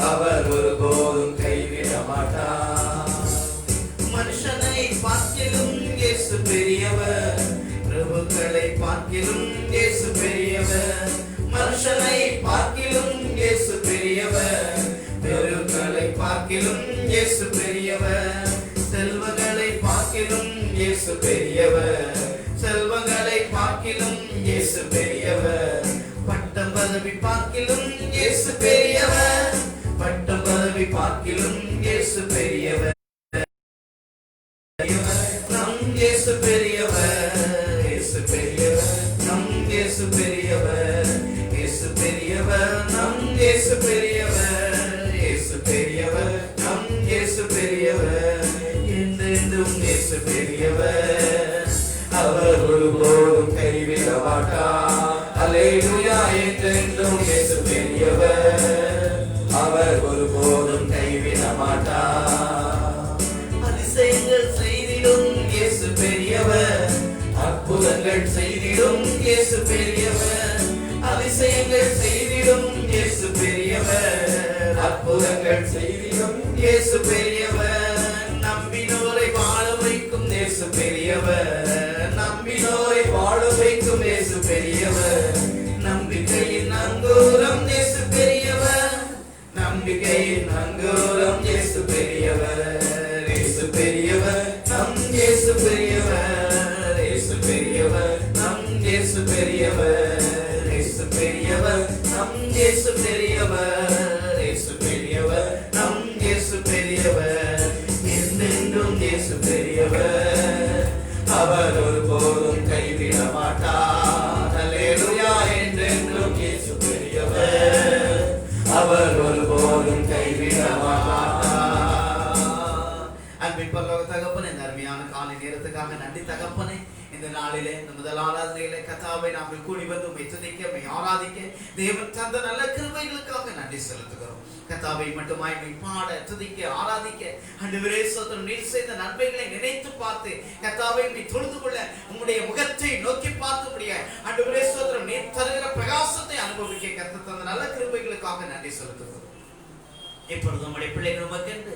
அவர் ஒருபோதும் கைவிட மாட்டார். மனுஷனை பார்க்கிலும் இயேசு பெரியவர், பிரபுக்களை பார்க்கிலும் இயேசு பெரியவர். மனுஷனை பார்க்கிலும் இயேசு பெரியவர், பிரபுக்களை பார்க்கிலும் இயேசு பெரியவர். செல்வங்களை பார்க்கிலும் இயேசு பெரியவர், செல்வங்களை பார்க்கிலும் இயேசு பெரியவர். பட்டம் பதவி பார்க்கிலும் இயேசு பெரியவர், பட்டம் பதவி பார்க்கிலும் இயேசு பெரியவர். நம் இயேசு பெரியவர், இயேசு பெரியவர், நம் இயேசு பெரியவர், இயேசு பெரியவர், நம் இயேசு பெரியவர், இயேசு பெரியவர், நம் இயேசு பெரியவர். என்றென்றும் இயேசு பெரியவர், அவர் ஒருபோதும் கைவிட மாட்டார். அல்லேலூயா. என்றென்றும் இயேசு பெரியவர், அவர் ஒருபோதும் கைவிட மாட்டார். அதிசயங்கள் செய்திடும் இயேசு பெரியவர், அற்புதங்கள் செய்திடும் இயேசு பெரியவர். அதிசயங்கள் செய்திடும் இயேசு பெரியவர், அற்புதங்கள் செய்திடும் இயேசு பெரியவர். நம்பினோரை வாழ வைக்கும் இயேசு பெரியவர், நம்பினோரை வாழ வைக்கும் இயேசு பெரியவர். நம்பிக்கையின் அங்கூரம் இயேசு பெரியவர், நம்பிக்கையின் அங்கூரம் இயேசு பெரியவர், இயேசு பெரியவர், நம் இயேசு பெரியவர், இயேசு பெரியவர், நம் இயேசு பெரியவர், இயேசு பெரியவர், நம் இயேசு பெரியவர், இயேசு பெரியவர், நம் இயேசு பெரியவர். என்றென்றும் இயேசு பெரியவர், அவர் ஒருபோதும் கைவிட மாட்டார். அல்லேலூயா. என்றென்றும் இயேசு பெரியவர், அவர் ஒருபோதும் கைவிட மாட்டார். அன்பின் பரலோக தகப்பனே, இந்த அருமையான காலை நேரத்துக்காக நன்றி தகப்பனே. இந்த நாளிலே இந்த முதல் ஆராதனையிலே கர்த்தாவை நாங்கள் கூடி வந்து உம்மை துதிக்க, உம்மை ஆராதிக்க தேவன் தந்த நல்ல கிருபைகளுக்காக நன்றி செலுத்துகிறோம். கர்த்தாவை மட்டுமாய் உம்மை பாட, துதிக்க, ஆராதிக்க ஆண்டவரே ஸ்தோத்திரம். நீர் செய்த நன்மைகளை நினைத்து பார்த்து கர்த்தாவை உம்மை தொழுது கொள்ள, உம்முடைய முகத்தை நோக்கி பார்த்து முடிய ஆண்டவரே ஸ்தோத்திரம் நீர் தருகிற பிரகாசத்தை அனுபவிக்க கர்த்தர் தந்த நல்ல கிருபைகளுக்காக நன்றி செலுத்துகிறோம். இப்பொழுது நம்முடைய பிள்ளைகள் உமக்கென்று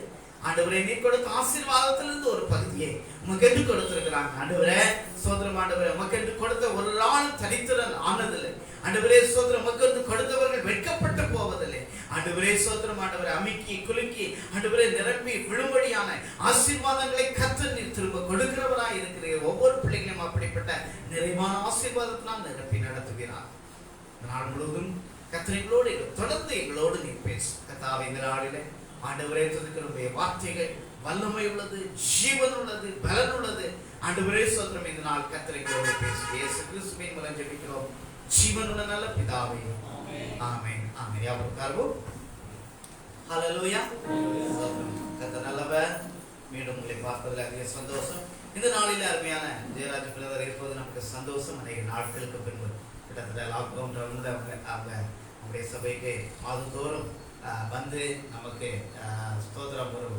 ஆண்டவரே நீர் கொடுத்த ஆசீர்வாதத்திலிருந்து ஒரு பகுதியை உமக்கென்று கொடுத்திருக்கிறாங்க. ஆண்டவரே ஸ்தோத்திரம். ஆண்டவரே உமக்கென்று கொடுத்த ஒரு நாள் தனித்திறன் ஆனதில்லை. ஆண்டவரே ஸ்தோத்திரம். உமக்கென்று கொடுத்தவர்கள் வெட்கப்பட்டு போவதில்லை. ஆண்டவரே ஸ்தோத்திரம். ஆண்டவரே அமுக்கி குலுக்கி ஆண்டவரே நிரப்பி விழும்படியான ஆசீர்வாதங்களை கர்த்தர் நீர் திரும்ப கொடுக்கிறவராய் இருக்கிறீர். ஒவ்வொரு பிள்ளைகளையும் அப்படிப்பட்ட நிறைவான ஆசீர்வாதத்தினால் நிரப்பி நடத்துகிறார். நாள் முழுவதும் கர்த்தர் எங்களோடு தொடர்ந்து எங்களோடு நீர் பேசு. கர்த்தாவே இந்த நாளிலே ஆண்டவரே துதிக்கிறோம். வார்த்தைகள் வல்லமை உள்ளது, ஜீவன் உள்ளது, பலன் உள்ளது. ஆண்டவரே ஸ்தோத்திரம். இந்த நாள் கர்த்தர் எங்களோடு பேசு. இயேசு கிறிஸ்துவின் மூலம் ஜெபிக்கிறோம் ஜீவனுள்ள நல்ல பிதாவே. ஆமென். ஆமென். யாவரும் உட்காருவோம். ஹல்லேலூயா. கர்த்தர் நல்லவர். மீண்டும் உங்களை பார்ப்பதில் அதிக சந்தோஷம். இந்த நாளில் அருமையான ஜெயராஜ் பிரதர் இருப்பது நமக்கு சந்தோஷம். அநேக நாட்களுக்கு பின்பு கிட்டத்தட்ட லாக்டவுன் அவங்க நம்முடைய சபைக்கு மாதந்தோறும் வந்து நமக்கு ஸ்தோத்திரம் ஒரு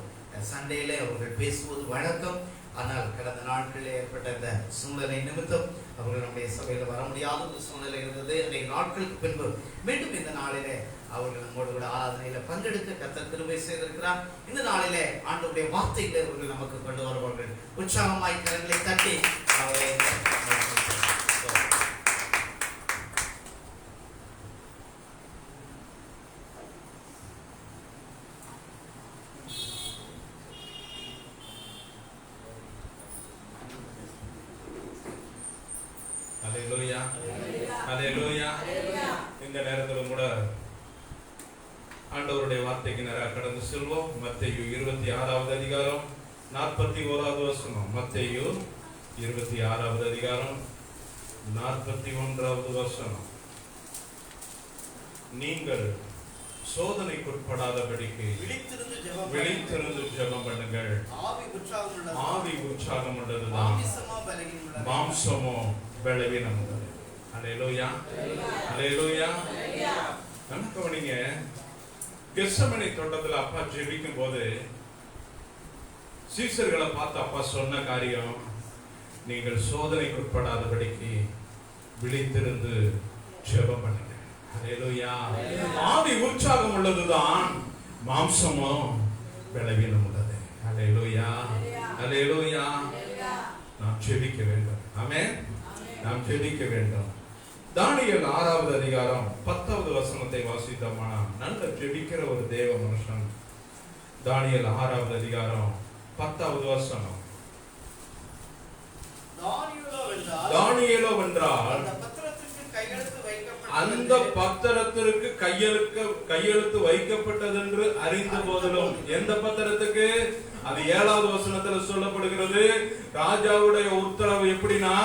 சண்டேல அவர்கள் பேசுவது வழக்கம். ஆனால் கடந்த நாட்களில் ஏற்பட்ட இந்த சூழ்நிலை நிமித்தம் அவர்கள் நம்முடைய சபையில் வர முடியாத ஒரு சூழ்நிலை இருந்தது. அன்றைய நாட்களுக்கு பின்பு மீண்டும் இந்த நாளிலே அவர்கள் நம்மோடு கூட ஆராதனையில பங்கெடுக்க கர்த்தர் கிருபை செய்திருக்கிறார். இந்த நாளிலே ஆண்டவருடைய வார்த்தைகளை அவர்கள் நமக்கு கொண்டு வருவார்கள். உற்சாகமாய் கரங்களை தட்டி அவரை இந்த நேரத்தில் கூட ஆண்டவருடைய வார்த்தைக்கு நேராக கடந்து செல்வோம். மத்தேயு 26வது அதிகாரம் 41வது வசனம். மத்தேயு 26வது அதிகாரம் 41வது வசனம். நீங்கள் சோதனைக்குட்படாதபடிக்கு விழித்திருந்து ஜெபம் பண்ணுங்கள். ஆவி உற்சாகம் உள்ளதுதான், மாம்சமோ பலவீனம் உள்ளது. அல்லேலூயா. அல்லேலூயா. கவனிங்க. கெத்செமனே தோட்டத்தில் அப்பா ஜெபிக்கும் போது சீசர்களை பார்த்து அப்பா சொன்ன காரியம், நீங்கள் சோதனைக்குட்படாதபடிக்கு விழித்திருந்து ஜெபம் பண்ணுங்க. ஹல்லேலூயா. ஆவி உற்சாகம் உள்ளதுதான், மாம்சமோ பலவீனம் உள்ளது. ஹல்லேலூயா, ஹல்லேலூயா. நாம் ஜெபிக்க வேண்டும். ஆமென். நாம் ஜெபிக்க வேண்டும். தானியேல் 6வது அதிகாரம் 10வது வசனத்தை வாசித்தோம்னா நல்ல ஜெபிக்கிற ஒரு தேவ மனுஷன். தானியேல் 6வது அதிகாரம் 10வது வசனம். தானியேலோ வென்றால் அந்த பத்திரத்திற்கு கையெழுத்து வைக்கப்பட்டது என்று அறிந்த போதிலும், எந்த பத்திரத்துக்கு? அது 7வது வசனத்துல சொல்லப்படுகிறது. ராஜாவுடைய உத்தரவு எப்படின்னா,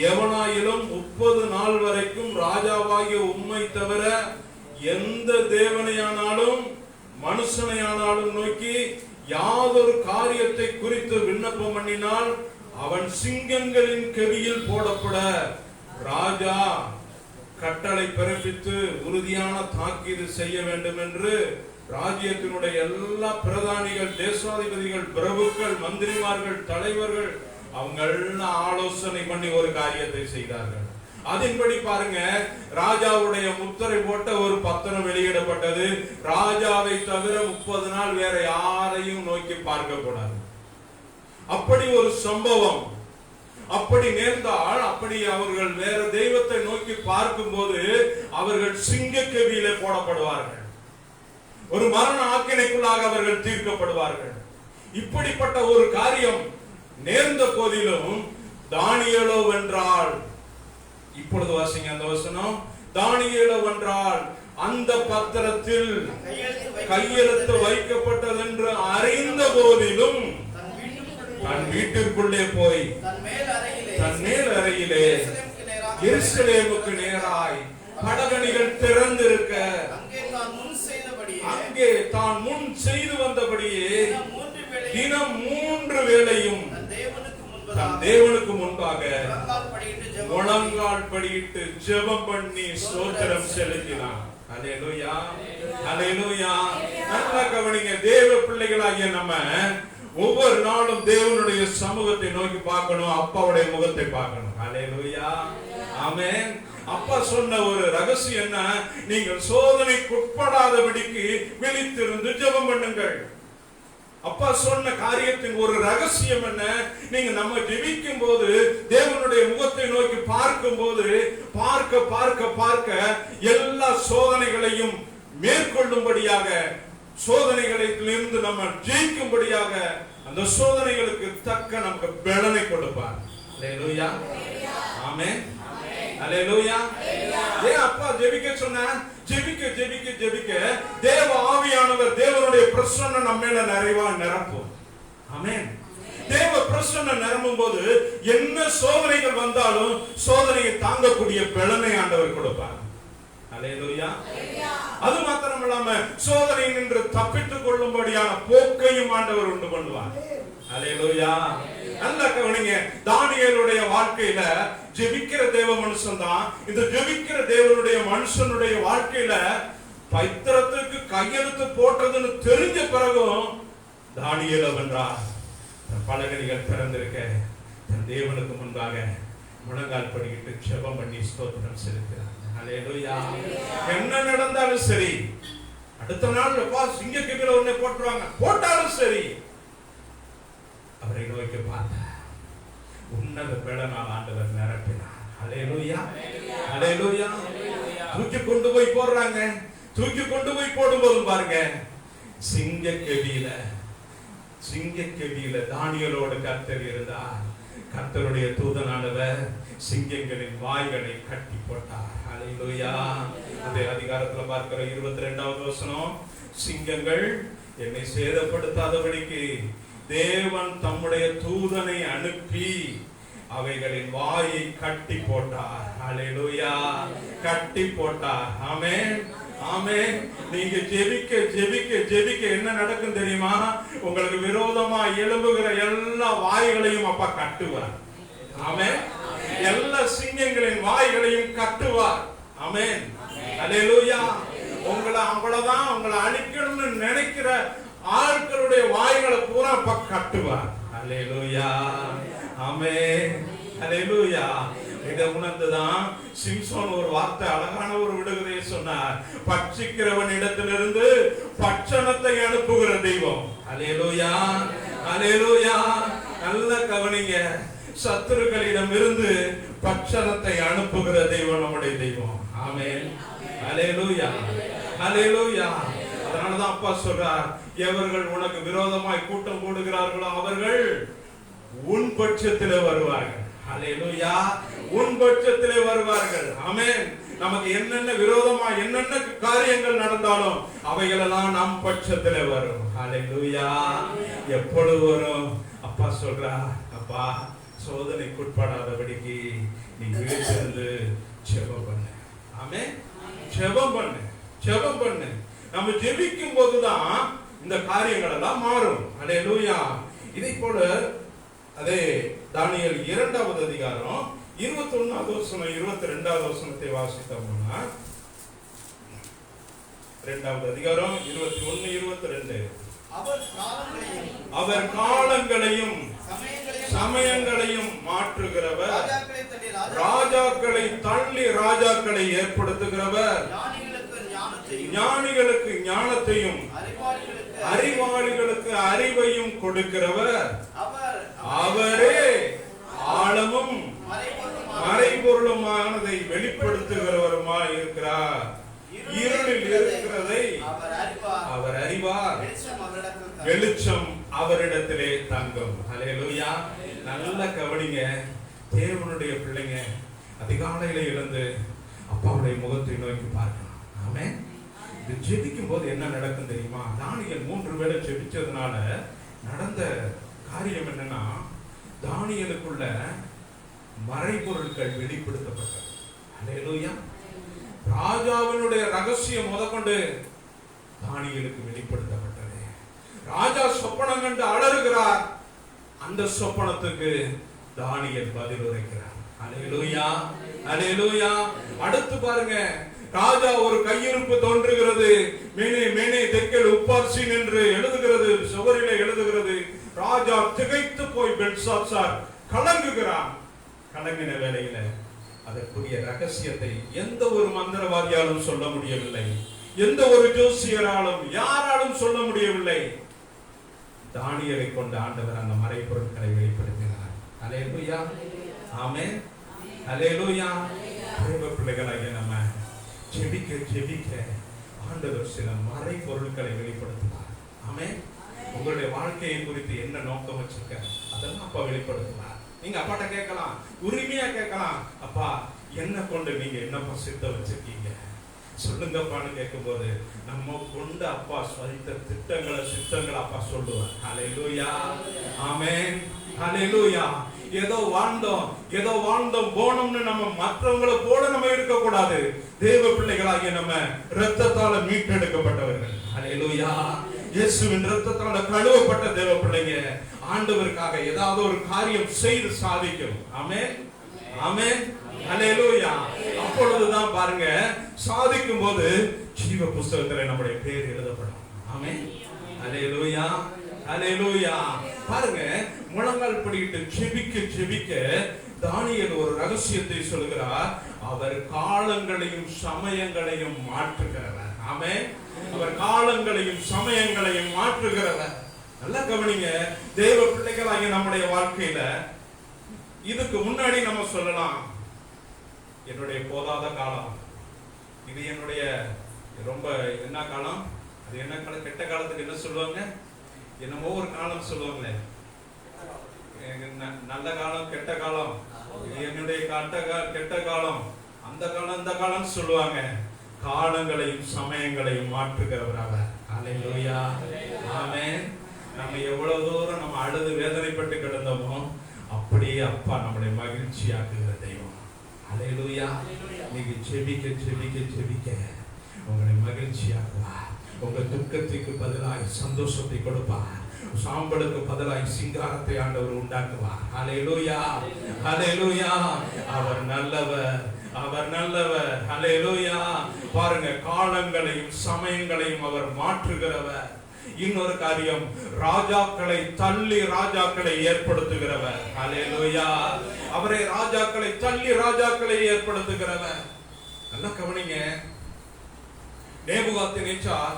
எவனாயிலும் 30 நாள் வரைக்கும் ராஜாவாகிய உம்மை தவிர எந்த தேவனையானாலும் மனுஷனையானாலும் நோக்கி யாதொரு காரியத்தை குறித்து விண்ணப்பம் பண்ணினால் அவன் சிங்கங்களின் கெவியில் போடப்பட ராஜா கட்டளை பிறப்பித்து உறுதியான தாக்கீது செய்ய வேண்டும் என்று ராஜ்யத்தினுடைய எல்லா பிரதானிகள், தேசாதிபதிகள், பிரபுக்கள், மந்திரிமார்கள், தலைவர்கள் அவங்க எல்லாம் ஆலோசனை பண்ணி ஒரு காரியத்தை செய்தார்கள். அதன்படி பாருங்க, ராஜாவுடைய முத்திரை போட்ட ஒரு பத்திரம் வெளியிடப்பட்டது. ராஜாவை தவிர 30 நாள் வேற யாரையும் நோக்கி பார்க்க கூடாது. அப்படி ஒரு சம்பவம் அப்படி நேர்ந்தால், அப்படி அவர்கள் வேற தெய்வத்தை நோக்கி பார்க்கும் போது அவர்கள் சிங்கக்கெவியிலே போடப்படுவார்கள். ஒரு மரண ஆக்கினைக்குள்ளாக அவர்கள் தீர்க்கப்படுவார்கள். இப்படிப்பட்ட ஒரு காரியம் நேர்ந்த போதிலும் தானியேலோ வென்றால், இப்பொழுது வாசிங்க அந்த வசனம். தானியேலோ வென்றால் அந்த பத்திரத்தில் கையெழுத்து வைக்கப்பட்டது என்று அறிந்த போதிலும் தன் வீட்டிற்குள்ளே போய் தன் மேல் அறையிலே எருசலேமுக்கு நேராய் படகணிகள் திறந்திருக்க அங்கே தான் முன் செய்து வந்தபடியே தினம் 3 வேளையும் தன் தேவனுக்கு முன்பாக முழங்கால் படியிட்டு ஜெபம் பண்ணி ஸ்தோத்திரம் செலுத்தினான். ஹல்லேலூயா, ஹல்லேலூயா. நல்லா கவனிங்க, தேவ பிள்ளைகளாகிய நம்ம ஒவ்வொரு நாளும் தேவனுடைய சமூகத்தை நோக்கி பார்க்கணும், அப்பாவுடைய முகத்தை பார்க்கணும். ஹல்லேலூயா, ஆமென். அப்பா சொன்ன ஒரு ரகசியம் என்ன? நீங்கள் சோதனைக்குட்படாதபடிக்கு விழித்திருந்து ஜெபம் பண்ணுங்கள். அப்பா சொன்ன காரியத்தின் ஒரு ரகசியம் என்ன? நீங்க நம்ம ஜெபிக்கும் போது, தேவனுடைய முகத்தை நோக்கி பார்க்கும் போது, பார்க்க பார்க்க பார்க்க எல்லா சோதனைகளையும் மேற்கொள்ளும்படியாக, சோதனைகளிலிருந்து நம்ம ஜெயிக்கும்படியாக அந்த சோதனைகளுக்கு தக்க நமக்கு பலனை கொடுப்பார். அல்லேலூயா, ஆமென், அல்லேலூயா. ஏன் அப்பா ஜெபிக்க சொன்னா? ஜெபிக்க ஜெபிக்க ஜெபிக்க தேவ ஆவியானவர், தேவனுடைய பிரசன்னம் நம்ம மேல நிறைவா நிரப்பும். ஆமென். தேவ பிரசன்னம் நிரம்பும் போது என்ன சோதனைகள் வந்தாலும் சோதனையை தாங்கக்கூடிய பலனை ஆண்டவர் கொடுப்பார். அல்லேலூயா. அது மாத்திரம் இல்லாம சோதனை நின்று தப்பித்துக் கொள்ளும்படியான போக்கையும் ஆண்டவர் உண்டு பண்ணுவார். அல்லேலூயா. நல்ல கவனிங்க, தானியேலுடைய வாழ்க்கையில ஜெபிக்கிற தேவ மனுஷன் தான். இந்த ஜெபிக்கிற தேவனுடைய மனுஷனுடைய வாழ்க்கையில பத்திரத்துக்கு கையெழுத்து போட்டதுன்னு தெரிஞ்ச பிறகும் தானியேல் வென்றார். பலகணிகள் திறந்திருக்க தன் தேவனுக்கு முன்பாக முழங்கால் படிக்கிட்டு ஜெபம் பண்ணி ஸ்தோத்திரம் செலுத்தினார். அல்லேலூயா. என்ன நடந்தாலும் சரி, அடுத்த நாள் சிங்கக்கெவியில ஒண்ணே போட்டுருவாங்க, போட்டாலும் சரி, அவரை நோக்கி பார்த்தார். உன்னத பலனால் ஆண்டவர் நிரப்பினார். அல்லேலூயா, அல்லேலூயா. தூக்கி கொண்டு போய் போடுறாங்க. தூக்கி கொண்டு போய் போடும்போது பாருங்க, சிங்கக்கெவியில தானியேலோடு கர்த்தர் இருந்தார். கர்த்தருடைய தூதனானவர் சிங்கங்களின் வாய்களை கட்டி போட்டார். அல்லேலூயா. அதே அதிகாரத்துல பார்க்கிற 22வது வசனம், சிங்கங்கள் என்னை சேதப்படுத்தாதபடிக்கு தேவன் தம்முடைய தூதனை அனுப்பி அவைகளின் வாயை கட்டி போட்டார். அல்லேலூயா, கட்டி போட்டார். ஆமென், ஆமென். நீங்க ஜெபிக்க ஜெபிக்க ஜெபிக்க என்ன நடக்கும் தெரியுமா? உங்களுக்கு விரோதமா எழும்புகிற எல்லா வாய்களையும் அப்பா கட்டுவார். ஆமென். எல்லா சிங்கங்களின் வாய்களையும் கட்டுவார். ஆமென், அல்லேலூயா. உங்களை அவ்வளவுதான் உங்களை அழிக்கணும்னு நினைக்கிற ஆட்களுடைய வாய்களை பூரா அப்பா கட்டுவார். ஹல்லேலூயா. ஆமென். ஹல்லேலூயா. இதை உணர்ந்துதான் சிம்சோன் ஒரு வார்த்தை, அழகான ஒரு விடுதலையை சொன்னார். பட்சிக்கிறவன் இடத்திலிருந்து பட்சணத்தை அனுப்புகிற தெய்வம். ஹல்லேலூயா. ஹல்லேலூயா. நல்ல கவனிங்க. சத்துருக்களிடம் இருந்து பட்சணத்தை அனுப்புகிற தெய்வம் நம்முடைய தெய்வம். ஆமென். ஹல்லேலூயா. ஹல்லேலூயா. அதனாலதான் அப்பா சொல்றார், எவர்கள் உனக்கு விரோதமாய் கூட்டம் கூடுகிறார்களோ அவர்கள் உன் பட்சத்திலே வருவார்கள். ஹல்லேலூயா. உன் பட்சத்திலே வருவார்கள். ஆமென். நமக்கு என்னென்ன விரோதமா என்னென்ன காரியங்கள் நடந்தாலும் அவைகளெல்லாம் நம் பட்சத்திலே வரும். ஹல்லேலூயா. எப்பொழுது வரும்? அப்பா சொல்றார், அப்பா சோதனைக்குட்படாதபடிக்கு நீ விழித்திருந்து ஜெபம் பண்ணு. ஆமென். ஜெபம் பண்ணு, ஜெபம் பண்ணு. நம்ம ஜெபிக்கும் போதுதான் இந்த காரியங்கள் எல்லாம் மாறும். ஹல்லேலூயா. இதை போல அதே தானியேல் 2வது அதிகாரம் 21வது வசனம் 22வது வசனத்தை வாசித்தோம்னா, 2வது அதிகாரம் 21 22, அவர் காலங்களையும் சமயங்களையும் மாற்றுகிறவர், ராஜாக்களை தள்ளி ராஜாக்களை ஏற்படுத்துகிறவர், ஞானிகளுக்கு ஞானத்தையும் அறிவாளிகளுக்கு அறிவையும் கொடுக்கிறவர், அவரே ஆழமும் மறைபொருளுமானதை வெளிப்படுத்துகிறவருமாய் இருக்கிறார். இருளில் இருக்கிறதை அவர் அறிவார், வெளிச்சம் அவரிடத்திலே தங்கும். ஹல்லேலூயா. நல்ல கவனிங்க. தேவனுடைய பிள்ளைங்க அதிகாலையில எழுந்து அப்பாவுடைய முகத்தை நோக்கி பார்க்கலாம். ஆமென். இது ஜெபிக்கும் போது என்ன நடக்கும் தெரியுமா? தானியேல் 3 வேளை ஜெபிச்சதுனால நடந்த காரியம் என்னன்னா, தானியேலுக்குள்ள மறைபொருட்கள் வெளிப்படுத்தப்பட்டது. ஹல்லேலூயா. ராஜாவினுடைய ரகசியம் முதற்கொண்டு தானியேலுக்கு வெளிப்படுத்தப்பட்டது. ராஜா சொப்பனம் கண்டு அலறுகிறார். அந்த சொப்பனத்துக்கு தானியேல் பதில் உரைக்கிறார். ஹல்லேலூயா. ஹல்லேலூயா. அடுத்து பாருங்க, ராஜா ஒரு கையிருப்பு தோன்றுகிறது. மேனே மேனே தெக்கேல் உப்பார்சின் என்று எழுதுகிறது, சுவரிலே எழுதுகிறது. ராஜா திகைத்து போய் பெல்சாத்சார் கலங்குகிறான். கலங்கின வேளையில அதற்குரிய ரகசியத்தை எந்த ஒரு மந்திரவாதியாலும் சொல்ல முடியவில்லை, எந்த ஒரு ஜோசியராலும் யாராலும் சொல்ல முடியவில்லை. தானியேலை கொண்ட ஆண்டவர் அந்த மறைபொருட்களை வெளிப்படுத்தினார். ஹல்லேலூயா. ஆமென். ஹல்லேலூயா. தேவ பிள்ளைகளாகிய நம்ம ஜெபிக்க ஜெபிக்க ஆண்டவர் சில மறைபொருட்களை வெளிப்படுத்துவார். ஆமென். உங்களுடைய வாழ்க்கையை குறித்து என்ன நோக்கம் வச்சிருக்க அதெல்லாம் அப்பா வெளிப்படுத்துவார். நீங்க அப்பாட்ட கேட்கலாம், உரிமையா கேட்கலாம், அப்பா என்ன கொண்டு நீங்க என்னப்பா சித்த வச்சிருக்கீங்க சொல்லுங்கப்பான்னு கேட்கும்போது நம்ம கொண்டு அப்பா சொல்லித்த திட்டங்களை சித்தங்களை அப்பா சொல்லுவார். ஹல்லேலூயா. ஆமென். ஹல்லேலூயா. ஏதோ வாழ்ந்தோம் போனோம்னு நம்ம மற்றவங்களை போல நம்ம இருக்க கூடாது. தேவ பிள்ளைகளாகிய நம்ம இரத்தத்தால மீட்டெடுக்கப்பட்டவர்கள். ஹல்லேலூயா. இயேசுவின் இரத்தத்தால கழுவப்பட்ட தேவ பிள்ளைங்க ஆண்டவருக்காக ஏதாவது ஒரு காரியம் செய்து சாதிக்கும். ஆமென். ஆமென். ஹல்லேலூயா. அப்பொழுதுதான் பாருங்க, சாதிக்கும் போது ஜீவ புத்தகத்துல நம்முடைய பேர் எழுதப்படும். ஆமென். ஹல்லேலூயா. ஹல்லேலூயா. பாருங்க, முழங்கால் படியிட்டு ஜெபிக்க ஜெபிக்க தானியேல் ஒரு ரகசியத்தை சொல்கிறார். அவர் காலங்களையும் சமயங்களையும் மாற்றுகிறவர். ஆமென். அவர் காலங்களையும் சமயங்களையும் மாற்றுகிறவர். நல்லா கவனிங்க. தேவ பிள்ளைகளாகிய நம்முடைய வாழ்க்கையில இதுக்கு முன்னாடி நம்ம சொல்லலாம், என்னுடைய போதாத காலம், இது என்னுடைய ரொம்ப என்ன காலம், அது என்ன காலம், கெட்ட காலத்துக்கு என்ன சொல்லுவாங்க, என்னமோ ஒரு காலம் சொல்லுவாங்களே, நல்ல காலம் கெட்ட காலம், என்னுடைய கெட்ட காலம், அந்த காலம் இந்த காலம் சொல்லுவாங்க. காலங்களையும் சமயங்களையும் மாற்றுகிறவர் அவர். ஹல்லேலூயா. ஆமென். நம்ம எவ்வளவு தூரம் நம்ம அழுது வேதனைப்பட்டு கிடந்தோமோ அப்படியே அப்பா நம்மளை மகிழ்ச்சியாக்குகிற தெய்வம். ஹல்லேலூயா. நீங்க ஜெபிக்க ஜெபிக்க ஜெபிக்க உங்களை மகிழ்ச்சியாக்குவார். உங்க துக்கத்துக்கு பதிலாக சந்தோஷத்தை கொடுப்பார். சாம்பலுக்கு பதிலாக சிங்காரத்தை ஆண்டவர் உண்டாக்குவார். ஹல்லேலூயா. ஹல்லேலூயா. அவர் நல்லவர், அவர் நல்லவர். ஹல்லேலூயா. பாருங்க, காலங்களையும் சமயங்களையும் அவர் மாற்றுகிறவர். இன்னொரு காரியம், ராஜாக்களை தள்ளி ராஜாக்களை ஏற்படுத்துகிறவர். ஹல்லேலூயா. அவரை ராஜாக்களை தள்ளி ராஜாக்களை ஏற்படுத்துகிறவர். நல்லா கவனிங்க. நேபுகாத்நேச்சார்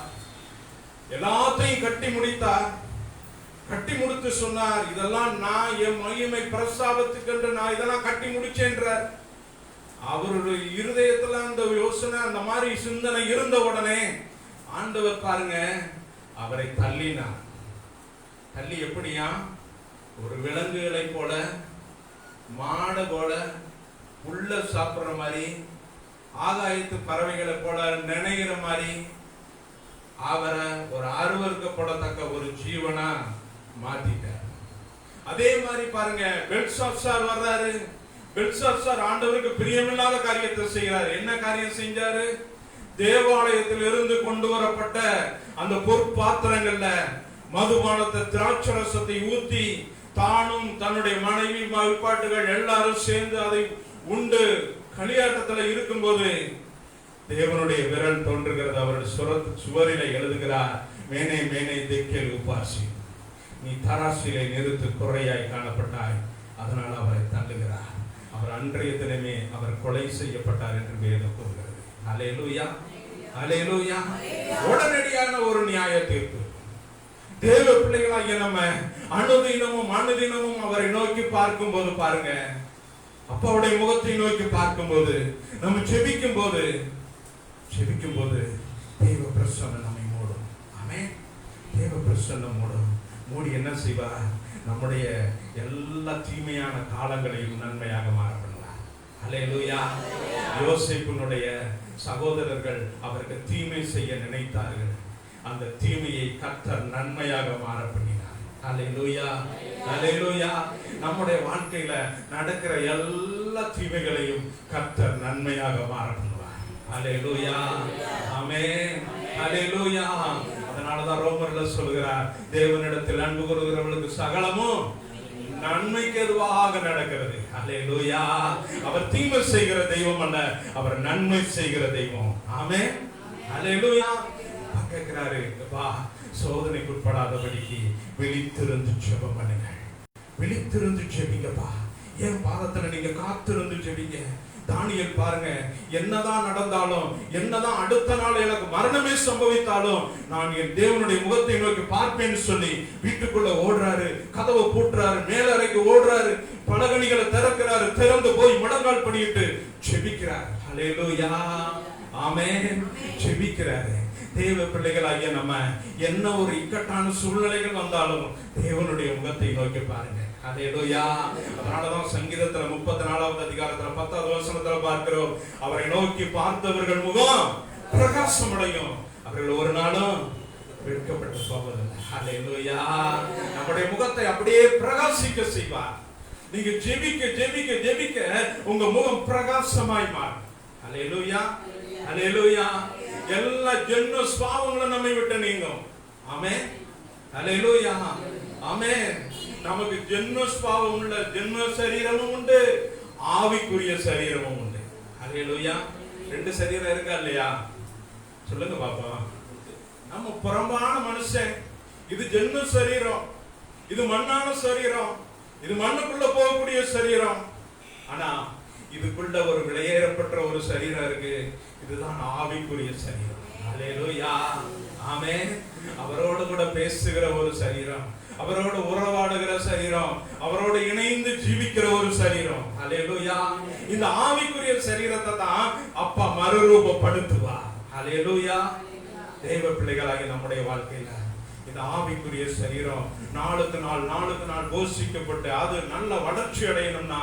எல்லாத்தையும் கட்டி முடித்தார். கட்டி முடித்து சொன்னார், இதெல்லாம் நான் என் மகிமை பிரஸ்தாபத்துக்கு நான் இதெல்லாம் கட்டி முடிச்சேன்றார். அவருடைய இருதயத்துல அந்த யோசனை, அந்த மாதிரி சிந்தனை இருந்த உடனே ஆண்டவர் பாருங்க அவரை தள்ளினார். தள்ளி எப்படியா? ஒரு விலங்குகளை போல, மாடு போல, புல்ல சாப்பிடுற மாதிரி, ஆகாயத்து பறவைகளை போல நினைக்கிற மாதிரி அவரை ஒரு அருவருக்கப்படத்தக்க ஒரு ஜீவனா மாத்திட்டார். அதே மாதிரி பாருங்க, பெல்ஷாத்சார் வர்றாரு. பெல்ஷாத்சார் ஆண்டவருக்கு பிரியமில்லாத காரியத்தை செய்கிறார். என்ன காரியம் செஞ்சாரு? தேவாலயத்தில் இருந்து கொண்டு வரப்பட்ட அந்த பொற்பாத்திரங்கள்ல மதுபானத்தை, திராட்சரசத்தை ஊத்தி தானும் தன்னுடைய மனைவி மகிழ்பாட்டுகள் எல்லாரும் சேர்ந்து அதை உண்டு களியாட்டத்துல இருக்கும்போது தேவனுடைய விரல் தோன்றுகிறது. அவருடைய சுவரில எழுதுகிறார், மேனே மேனே தெக்கேல் உபாசி, நீ தராசிலே நிறுத்து குறையாய் காணப்பட்டாய். அதனால் அவரை தள்ளுகிறார். அவர் அன்றைய தினமே அவர் கொலை செய்யப்பட்டார் என்று வேதம் கூறுகிறது. அல்லேலூயா, அல்லேலூயா. உடனடியான ஒரு நியாய தீர்ப்பு. தேவ பிள்ளைகளாகிய நம்ம அனுதினமும் அவரை நோக்கி பார்க்கும் போது பாருங்க, அப்பாவுடைய முகத்தை நோக்கி பார்க்கும் போது, நம்ம ஜெபிக்கும் போது தேவ பிரசன்னம் நம்மை மூடும். ஆமென். தேவ பிரசன்னம் மூடி என்ன செய்வார்? நம்முடைய எல்லா தீமையான காலங்களையும் நன்மையாக மாற பண்ணுவார். அல்லேலூயா. யோசேப்பினுடைய சகோதரர்கள் அவருக்கு தீமை செய்ய நினைத்தார்கள். அந்த தீமையை கர்த்தர் நன்மையாக மாற பண்ணினார். அல்லேலூயா, அல்லேலூயா. நம்முடைய வாழ்க்கையில நடக்கிற எல்லா தீமைகளையும் கர்த்தர் நன்மையாக மாற பண்ணுவார். அல்லேலூயா, ஆமென், அல்லேலூயா. அதனாலதான் ரோமர்ல சொல்கிறார், தேவனிடத்தில் அன்பு கூறுகிறவர்களுக்கு சகலமும் நன்மைக்கு எதுவாக நடக்கிறது. அல்லேலூயா. அவர் தீமை செய்கிற தெய்வம் அல்ல, அவர் நன்மை செய்கிற தெய்வம். ஆமென், அல்லேலூயா. கேட்கிறாரு, வா, சோதனைக்கு உட்படாதபடிக்கு விழித்திருந்து ஜெபம் பண்ணுங்க. விழித்திருந்து ஜெபிங்கப்பா. என் பாதத்துல நீங்க காத்திருந்து ஜெபிங்க. தானியேல் பாருங்க, என்னதான் நடந்தாலும், என்னதான் அடுத்த நாள் எனக்கு மரணமே சம்பவித்தாலும் நான் என் தேவனுடைய முகத்தை நோக்கி பார்ப்பேன்னு சொல்லி வீட்டுக்குள்ள ஓடுறாரு, கதவை பூட்டுறாரு, மேலறைக்கு ஓடுறாரு, பலகணிகளை திறக்கிறாரு, திறந்து போய் முழங்கால் படியிட்டு ஜெபிக்கிறார். அல்லேலூயா, ஆமென். ஜெபிக்கிறாரு. தேவ பிள்ளைகளாகிய நம்ம என்ன ஒரு இக்கட்டான சூழ்நிலைகள் வந்தாலும் தேவனுடைய முகத்தை நோக்கி பாருங்க. அல்லேலூயா. அதனாலதான் சங்கீதத்துல 34வது அதிகாரத்துல 10வது வசனத்துல பார்க்கிறோம், அவரை நோக்கி பார்த்தவர்கள் முகம் பிரகாசம் அடையும், அவர்கள் ஒரு நாளும் வெட்கப்பட்டு போவதில்லை. அல்லேலூயா. நம்முடைய முகத்தை அப்படியே பிரகாசிக்க செய்வார். நீங்க ஜெபிக்க ஜெபிக்க ஜெபிக்க உங்க முகம் பிரகாசமாய் மாறும். அல்லேலூயா, அல்லேலூயா. எல்லா ஜென்ம பாவங்களும் நம்மை விட்டு நீங்கும். ஆமென், அல்லேலூயா, ஆமென். நமக்கு ஜென்ம பாவம் உள்ள ஜென்ம சரீரமும் உண்டு, ஆவிக்குரிய சரீரமும் உண்டு. அல்லேலூயா. ரெண்டு சரீரம் இருக்கா இல்லையா? சொல்லுங்க பாப்பா. நம்ம புறம்பான மனுஷன், இது ஜென்ம சரீரம், இது மண்ணான சரீரம், இது மண்ணுக்குள்ள போகக்கூடிய சரீரம். ஆனா இதுக்குள்ள ஒரு விலையேறப்பட்ட ஒரு சரீரம் இருக்கு, இதுதான் ஆவிக்குரிய சரீரம். அல்லேலூயா, ஆமென். அவரோடு கூட பேசுகிற ஒரு சரீரம், அவரோடு உறவாடுகிற சரீரம், அவரோடு இணைந்து ஜீவிக்கிற ஒரு சரீரம். அல்லேலூயா. இந்த ஆவிக்குரிய சரீரத்தை தான் அப்பா மறுரூபப்படுத்துவார். அல்லேலூயா. தேவ பிள்ளைகளாகி நம்முடைய வாழ்க்கையில இந்த ஆவிக்குரிய சரீரம் நாளுக்கு நாள் போஷிக்கப்பட்டு அது நல்ல வளர்ச்சி அடையணும்னா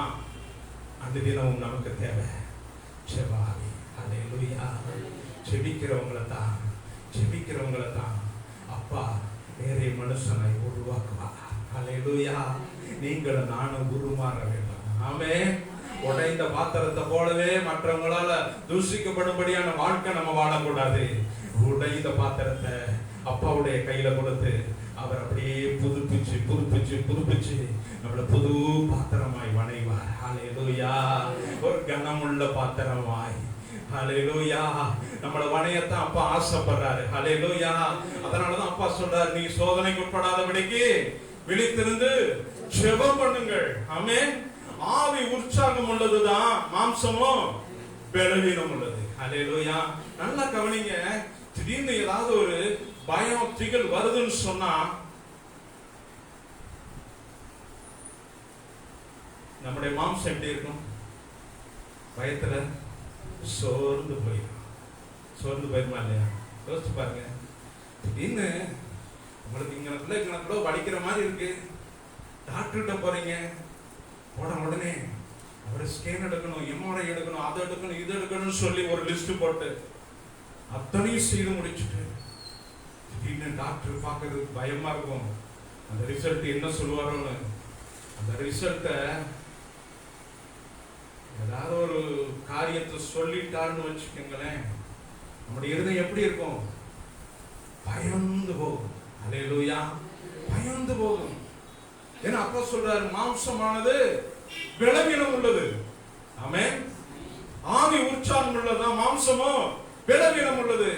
அந்த தினமும் நமக்கு தேவை செவாவி. அல்லேலூயா. ஜெபிக்கிறவங்களை தான் அப்பா வேற மனுஷனை உருவாக்குவார். அல்லேலூயா. நீங்களும் நானும் உருமாற வேண்டும். ஆமென். உடைந்த பாத்திரத்தை போலவே மற்றவங்களால தூஷிக்கப்படும்படியான வாழ்க்கை நம்ம வாழக்கூடாது. உடைந்த பாத்திரத்தை அப்பாவுடைய கையில கொடுத்து அவர் அப்படியே புதுப்பிச்சு நம்மள புது பாத்திரமாய் வணைவார். அல்லேலூயா. ஒரு கனமுள்ள பாத்திரமாய் ஹல்லேலூயா. நம்மள வணையத்தான் அப்பா ஆசைப்படுறாரு. ஹல்லேலூயா. அதனாலதான் அப்பா சொல்றாரு, நீ சோதனைக்கு உட்படாதபடிக்கு விழித்திருந்து ஜெபம் பண்ணுங்கள். ஆமென். ஆவி உற்சாகம் உள்ளதுதான், மாம்சமோ பலவீனம் உள்ளது. ஹல்லேலூயா. நல்லா கவனிங்க. திடீர்னு ஏதாவது ஒரு பயம் திகில் வருதுன்னு சொன்னா நம்முடைய மாம்சம் எப்படி இருக்கும்? பயத்துல சோர்ந்து போயிருமா இல்லையா? யோசிச்சு பாருங்க. திடீர்னு உங்களுக்கு இங்கனக்குள்ள வலிக்கிற மாதிரி இருக்கு, டாக்டர்கிட்ட போறீங்க, போன உடனே அவர் ஸ்கேன் எடுக்கணும், எம்ஆர்ஐ எடுக்கணும், அதை எடுக்கணும், இது எடுக்கணும்னு சொல்லி ஒரு லிஸ்ட் போட்டு அத்தனையும் செய்து முடிச்சுட்டு திடீர்னு டாக்டர் பார்க்கறதுக்கு பயமா இருக்கும். அந்த ரிசல்ட் என்ன சொல்லுவாரோன்னு. அந்த ரிசல்ட்ட ஏதாவது ஒரு காரியத்தை சொல்லிட்டாருன்னு வச்சுக்கோங்களேன், நம்முடைய இருதயம் எப்படி இருக்கும்? பயந்து போகும். ஹல்லேலூயா. பயந்து போகும். ஏன்னா அப்பா சொல்றாரு, மாம்சமானது பலவீனம் உள்ளது. ஆமென். ஆவி உற்சாகம் உள்ளதா, மாம்சமோ பலவீனம் உள்ளது.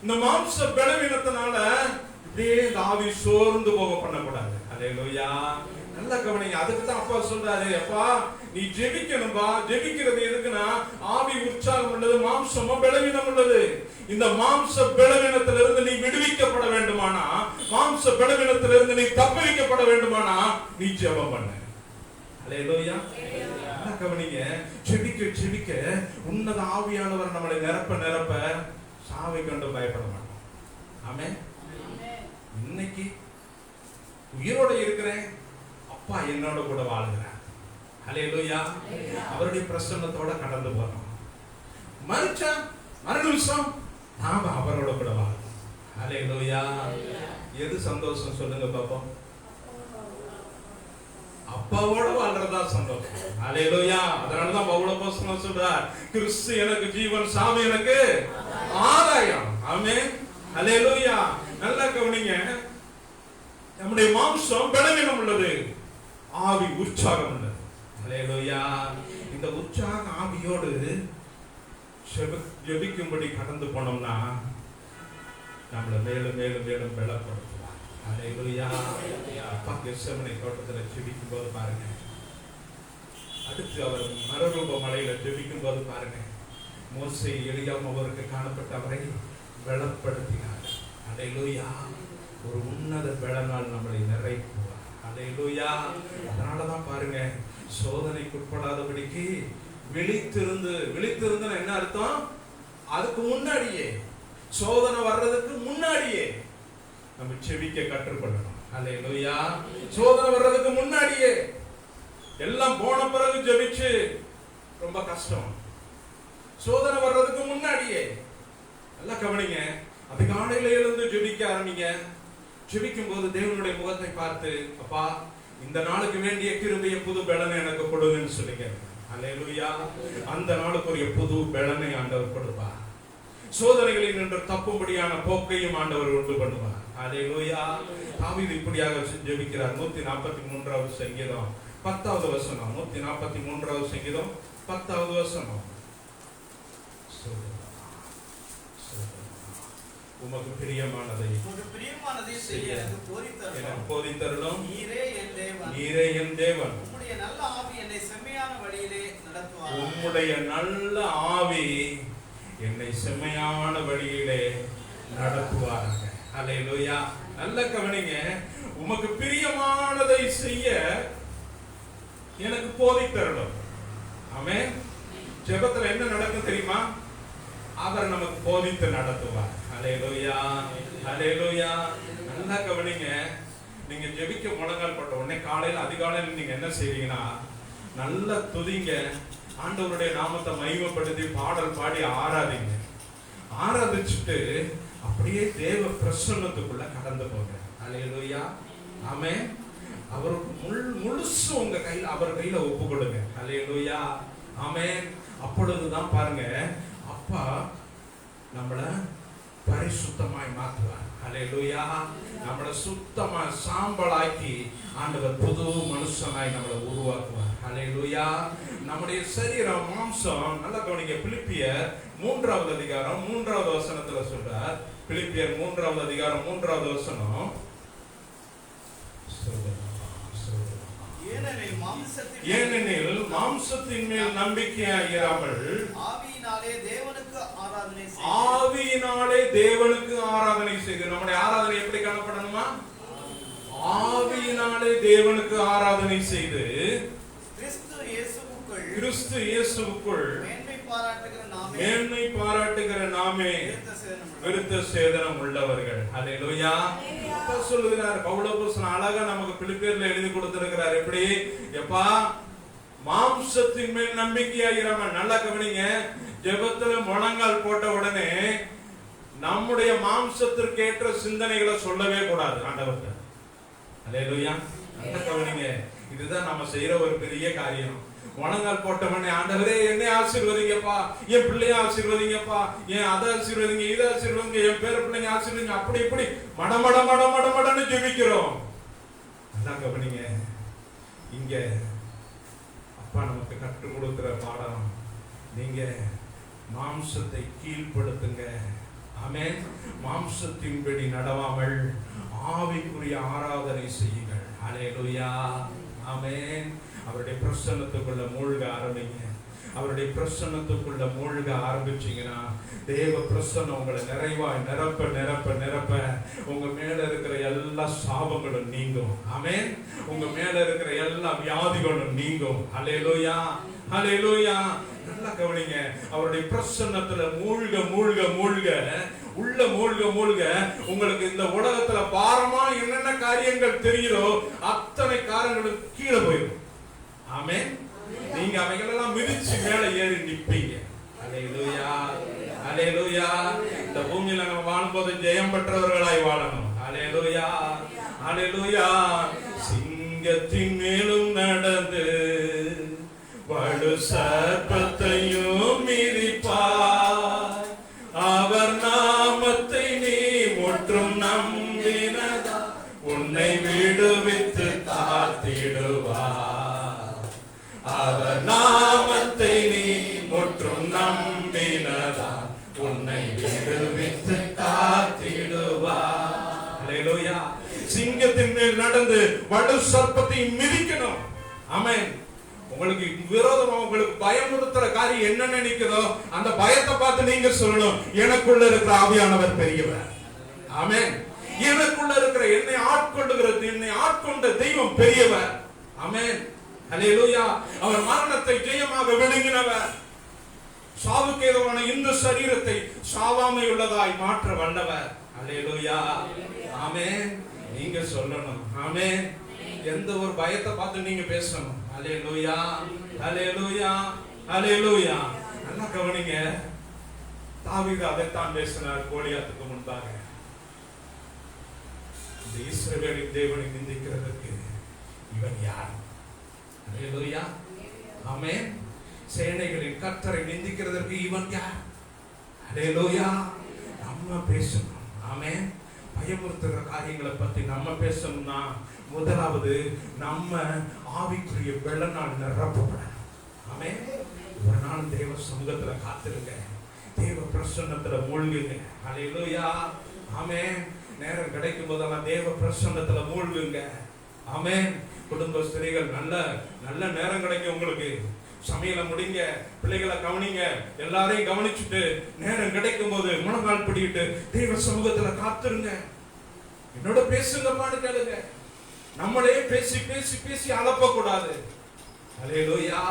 இந்த மாம்ச பலவீனத்தினால இப்படியே இந்த ஆவி சோர்ந்து போக பண்ணக்கூடாது. ஹல்லேலூயா. நல்லா கவனிங்க. அதுக்கு தான் அப்பா சொல்றாரு, அப்பா நீ ஜெபிக்கணும்பா. ஜெபிக்கிறது எதுக்குன்னா, ஆவி உற்சாகம் உள்ளது, மாம்சமோ பலவீனம் உள்ளது. இந்த மாம்ச பலவீனத்திலிருந்து நீ விடுவிக்கப்பட வேண்டுமானா, மாம்ச பலவீனத்திலிருந்து நீ தப்பிக்கப்பட வேண்டுமானா, நீ ஜெபம் பண்ணு. ஹல்லேலூயா. நல்லா கவனிங்க. ஜெபிக்க உன்னத ஆவியானவர் நம்மளை நிரப்ப சாவை கண்டு பயப்பட மாட்டோம். ஆமென். இன்னைக்கு உயிரோட இருக்கிறேன், அப்பா என்னோட கூட வாழ்கிறார். ஹல்லேலூயா. அவருடைய பிரசன்னத்தோட கடந்து போறோம். மரிச்சா மறு நிமிஷம் நாம அவரோட கூட வாழ்றோம். ஹல்லேலூயா. எது சந்தோஷம் சொல்லுங்க பாப்போம்? அப்பாவோட வாழ்றதா சந்தோஷம். ஹல்லேலூயா. அதனாலதான் பவுலப்போஸ்தலன் சொல்றார், கிறிஸ்து எனக்கு ஜீவன், சாமி எனக்கு ஆதாயம். ஆமென். ஹல்லேலூயா. நல்லா கவனிங்க. நம்முடைய மாம்சம் பலவீனம் உள்ளது, ஆவி உற்சாகம் உள்ளது. ஹல்லேலூயா. இந்த உற்சாக ஆவியோடு ஜெபிக்கும்படி கடந்து போனோம்னா நம்மளை மேலும் மேலும் மேலும் பலப்படுத்துவார். ஹல்லேலூயா. அப்பா கெத்செமனே தோட்டத்தில் ஜெபிக்கும் போது பாருங்க, அடுத்து அவர் மறுரூப மலையில ஜெபிக்கும் போது பாருங்க, மோசே எலியாவும் அவருக்கு காணப்பட்ட அவரை பலப்படுத்தினார். ஹல்லேலூயா. ஒரு உன்னத பலனால் நம்மளை நிறைப்புவார். ஹல்லேலூயா. அதனாலதான் பாருங்க, சோதனைக்கு உட்படாதபடிக்கு விழித்திருந்து என்ன அர்த்தம்? அதுக்கு முன்னாடியே, சோதனை வர்றதுக்கு முன்னாடியே நம்ம செவிக்க கற்றுக்கொள்ளணும். ஹல்லேலூயா. சோதனை வர்றதுக்கு முன்னாடியே, எல்லாம் போன பிறகு ஜெபிச்சு ரொம்ப கஷ்டம். சோதனை வர்றதுக்கு முன்னாடியே நல்லா கவனிங்க. அதிகாலையில எழுந்து ஜெபிக்க ஆரம்பிங்க. ஜெபிக்கும் போது தேவனுடைய முகத்தை பார்த்து, அப்பா இந்த நாளுக்கு வேண்டிய கிருபையை, புது பலனை எனக்கு கொடுங்கன்னு சொல்லுங்க. ஹல்லேலூயா. அந்த நாளுக்குரிய புது பலனை ஆண்டவர் கொடுப்பார். சோதனைகளில் நின்று தப்பும்படியான போக்கையும் ஆண்டவர் உண்டு பண்ணுவார். ஹல்லேலூயா. தாவீது இப்படியாக ஜெபிக்கிறார். 143வது சங்கீதம் 10வது வசனம். 143வது சங்கீதம் 10வது வசனம். உமக்கு பிரியமானதை செய்ய எனக்கு போதித்தருளும். நீரே என் தேவன். நீரே என் தேவன். உம்முடைய நல்ல ஆவி என்னை செம்மையான வழியிலே நடத்துவார். உம்முடைய நல்ல ஆவி என்னை செம்மையான வழியிலே நடத்துவாராக. ஹல்லேலூயா. நல்ல கவனிங்க. உமக்கு பிரியமானதை செய்ய எனக்கு போதித்தருளும். ஆமென். ஜெபத்துல என்ன நடக்கும் தெரியுமா? அவர் நமக்கு போதித்து நடத்துவார். ஹல்லேலூயா. ஹல்லேலூயா. நல்லா கவனிங்க. நீங்க ஜெபிக்க முழங்கால் போட்ட உடனே காலையில அதிகாலையில் நீங்க என்ன செய்வீங்கன்னா, நல்லா துதிங்க, ஆண்டவருடைய நாமத்தை மகிமைப்படுத்தி பாடல் பாடி ஆராதிங்க. ஆராதிச்சுட்டு அப்படியே தேவ பிரசன்னத்துக்குள்ள கடந்து போங்க. ஹல்லேலூயா. ஆமென். அவருக்கு முழுசு உங்க கையில, அவர் கையில ஒப்பு கொடுங்க. ஹல்லேலூயா. ஆமென். அப்பொழுதுதான் பாருங்க, அப்பா நம்மள பரிசுத்தமாய் மாற்றுவார். ஹல்லேலூயா. நம்மளை சுத்தமா சாம்பலாக்கி ஆண்டவர் புது மனுஷனாய் நம்மளை உருவாக்குவார். ஹல்லேலூயா. நம்முடைய சரீரம் மாம்சம் நல்லா கவனிங்க. பிலிப்பியர் 3வது அதிகாரம் 3வது வசனத்துல சொல்றார். பிலிப்பியர் 3வது அதிகாரம் 3வது வசனம். ஏனெனில் மாம்சத்தின் மேல் நம்பிக்கையாயிராமல் ஆவியினாலே தேவனுக்கு ஆராதனை செய்து. நம்முடைய ஆராதனை எப்படி காணப்படணுமா? ஆவியினாலே தேவனுக்கு ஆராதனை செய்து கிறிஸ்து இயேசுவுக்குள் மேன்மை பாராட்டுகிற நாமே விருத்த சேதனம் உள்ளவர்கள். ஹல்லேலூயா. அப்ப சொல்லுகிறார் பவுலப்போஸ்தலன் அழகா நமக்கு பிலிப்பியர்ல எழுதி கொடுத்திருக்கிறார். எப்படி? எப்பா மாம்சத்தின் மேல் நம்பிக்கையாயிராம. நல்லா கவனிங்க. ஜெபத்துல முழங்கால் போட்ட உடனே நம்முடைய மாம்சத்திற்கு ஏற்ற சிந்தனைகளை சொல்லவே கூடாது ஆண்டவர்கிட்ட. ஹல்லேலூயா. நல்லா கவனிங்க. இதுதான் நம்ம செய்யற ஒரு பெரிய காரியம். முழங்கால் போட்டவனே ஆண்டவரே என்னை ஆசீர்வதிங்கப்பா, என் பிள்ளைய ஆசீர்வதிங்கப்பா, என் அதை ஆசீர்வதிங்க, இதை ஆசீர்வதிங்க, என் பேர பிள்ளைங்க ஆசீர்வதிங்க, அப்படி இப்படி மடமடன்னு ஜெபிக்கிறோம். அதான் கவனிங்க. இங்க அப்பா நமக்கு கற்றுக் கொடுக்கிற பாடம், நீங்க மாம்சத்தை கீழ்ப்படுத்துங்க. ஆமென். மாம்சத்தின்படி நடவாமல் ஆவிக்குரிய ஆராதனை செய்யுங்கள். ஹல்லேலூயா. ஆமென். அவருடைய பிரசன்னத்துக்குள்ள மூழ்க ஆரம்பிங்க. அவருடைய பிரசன்னத்துக்குள்ள மூழ்க ஆரம்பிச்சீங்கன்னா தேவ பிரசன்னம் உங்களை நிறைவாய் நிரப்ப நிரப்ப நிரப்ப உங்க மேல இருக்கிற எல்லா சாபங்களும் நீங்கும். ஆமென். உங்க மேல இருக்கிற எல்லா வியாதிகளும் நீங்கும். ஹல்லேலூயா. ஹல்லேலூயா. நல்லா கவனிங்க. அவருடைய பிரசன்னத்துல மூழ்க மூழ்க மூழ்க உள்ள மூழ்க மூழ்க உங்களுக்கு இந்த உலகத்துல பாரமா என்னென்ன காரியங்கள் தெரியுதோ அத்தனை காரியங்களும் கீழே போயிடும். ஆமென். நீங்க அவைகளெல்லாம் மிதிச்சு மேல ஏறி நிப்பீங்க. ஹல்லேலூயா. ஹல்லேலூயா. இந்த பூமியில நம்ம வாழும்போது ஜெயம் பெற்றவர்களாய் வாழணும். ஹல்லேலூயா. ஹல்லேலூயா. சிங்கத்தின் மேலும் நடந்து வலு சர்ப்பத்தையும் மிதிப்பார். அவர் நாமத்தை நீ முற்றும் நம்பினதா உன்னை விடுவித்து காத்திடுவார். அவர் நாமத்தை நீ முற்றும் நம்பினதா உன்னை விடுவித்து காத்திடுவார். ஹல்லேலூயா. சிங்கத்தின் மேல் நடந்து வலு சர்ப்பத்தை மிதிக்கணும். ஆமென். உங்களுக்கு விரோதமா உங்களுக்கு பயமுறுத்துற காரியம் என்ன நினைக்கிறதோ அந்த பயத்தை பார்த்து நீங்க சொல்லணும், எனக்குள்ள இருக்கிற ஆவியானவர் பெரியவர். ஆமென். எனக்குள்ள இருக்கிற என்னை ஆட்கொண்ட தெய்வம் பெரியவர். ஆமென். ஹல்லேலூயா. அவர் மரணத்தை ஜெயமாக விழுங்கினவர். சாவுக்கு ஏதுவான இந்த சரீரத்தை சாவாமை உள்ளதாய் மாற்ற வல்லவர். ஹல்லேலூயா. ஆமென். நீங்க சொல்லணும். ஆமென். எந்த ஒரு பயத்தை பார்த்து நீங்க பேசணும். ஹல்லேலூயா. ஹல்லேலூயா. ஹல்லேலூயா. நல்லா கவனிங்க. தாவீது அதைத்தான் பேசினார் கோலியாத்துக்கு முன்பாக. இந்த இஸ்ரவேலின் தேவனை நிந்திக்கிறதற்கு இவன் யார்? ஹல்லேலூயா. ஆமென். சேனைகளின் கர்த்தரை நிந்திக்கிறதற்கு இவன் யார்? ஹல்லேலூயா. நம்ம பேசணும். ஆமென். பயமுறுத்துகிற காரியங்களை பத்தி நம்ம பேசணும்னா முதலாவது நம்ம ஆவிக்குரிய வெள்ளனால் நிரப்பப்படணும். ஆமென். ஒரு நாள் தேவ சமூகத்துல காத்திருங்க. தேவ பிரசன்னத்துல மூழ்குங்க. ஹல்லேலூயா. ஆமென். நேரம் கிடைக்கும் போதெல்லாம் தேவ பிரசன்னத்துல மூழ்குங்க. ஆமென். குடும்ப ஸ்திரீகள் நல்ல நேரம் கிடைக்கும் உங்களுக்கு. சமையல முடிங்க, பிள்ளைகளை கவனிங்க, எல்லாரையும் கவனிச்சுட்டு நேரம் கிடைக்கும் போது முழங்கால் பிடிக்கிட்டு தேவ சமூகத்துல காத்துருங்க. என்னோட பேசுங்கப்பான்னு கேளுங்க. நம்மளே பேசி பேசி பேசி அலப்ப கூடாது. ஹல்லேலூயா.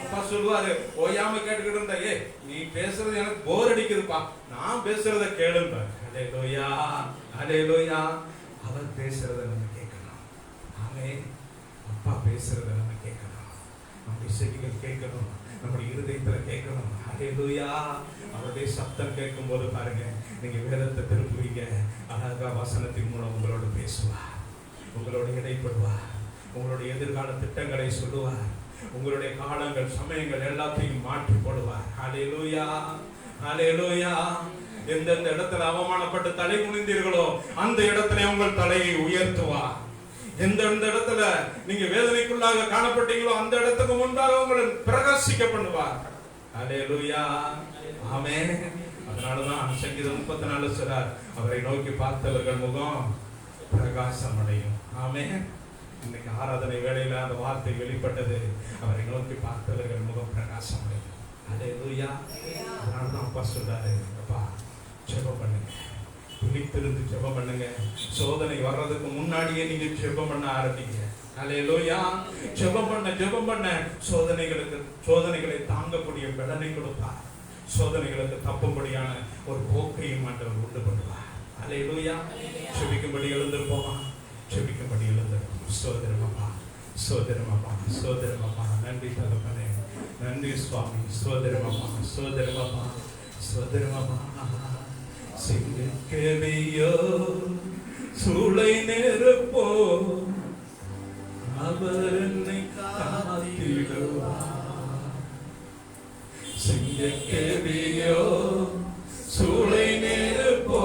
அப்பா சொல்லுவாரு, ஓயாம கேட்டுக்கிட்டு இருந்தா, நீ பேசுறது எனக்கு போர் அடிக்குதுப்பா, நான் பேசுறத கேளுங்க. ஹல்லேலூயா. ஹல்லேலூயா. அவர் பேசுறத நம்ம கேட்கணும். ஆமென். அப்பா பேசுறத நம்ம கேட்கணும். நம்முடைய செவிகள் கேட்கணும், நம்முடைய இருதயத்துல கேட்கணும். ஹல்லேலூயா. அவருடைய சத்தம் கேட்கும் போது பாருங்க, நீங்க வேதத்தை திருப்புவீங்க. அழகா வசனத்தின் மூலம் உங்களோட பேசுவார், உங்களோட இடைப்படுவார், உங்களுடைய எதிர்கால திட்டங்களை சொல்லுவார், உங்களுடைய காலங்கள் சமயங்கள் எல்லாத்தையும் மாற்றி போடுவார். ஹல்லேலூயா. ஹல்லேலூயா. எந்தெந்த இடத்துல அவமானப்பட்டு தலை குனிந்தீர்களோ அந்த இடத்துல உங்கள் தலையை உயர்த்துவார். எந்தெந்த இடத்துல நீங்க வேதனைக்குள்ளாக காணப்பட்டீங்களோ அந்த இடத்துக்கு முன்பாக உங்களை பிரகாசிக்க பண்ணுவார். அல்லேலூயா, ஆமென். அதனாலதான் சங்கீதம் 34 சொல்றார், அவரை நோக்கி பார்த்தவர்கள் முகம் பிரகாசம் அடையும். ஆமென். இன்னைக்கு ஆராதனை வேளையில அந்த வார்த்தை வெளிப்பட்டது, அவரை நோக்கி பார்த்தவர்கள் முகம் பிரகாசம் அடையும். அல்லேலூயா. அதனாலதான் அப்பா சொல்றாரு, அப்பா ஜெபம் பண்ணுங்க, விழித்திருந்து ஜெபம் பண்ணுங்க. சோதனை வர்றதுக்கு முன்னாடியே நீங்க ஜெபம் பண்ண ஆரம்பிங்க. அல்லேலூயா. ஜெபம் பண்ண சோதனைகளை தாங்கக்கூடிய பலனை கொடுப்பார். சோதனைகளுக்கு தப்பும்படியான ஒரு போக்கையும் ஆண்டவர் உண்டு பண்ணுவார். அல்லேலூயா. ஜெபிக்கும்படி எழுந்திருப்போமா? ஜெபிக்கும்படி எழுந்திருப்போம். சோதரமப்பா, சோதரமப்பா, சோதரமப்பா. நன்றி தகப்பனே, நன்றி சுவாமி. சோதரமப்பா, சோதரமப்பா, சோதரமப்பா. சிங்கக்கேவியோ சூளை நெருப்போ அவர் என்னை காத்திடுவார். சிங்கக்கேவியோ சூளை நெருப்போ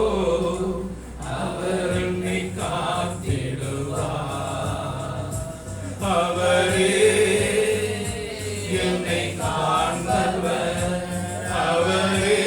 அவர் என்னை காத்திடுவார். அவரே என்னை காண்பவர், அவரே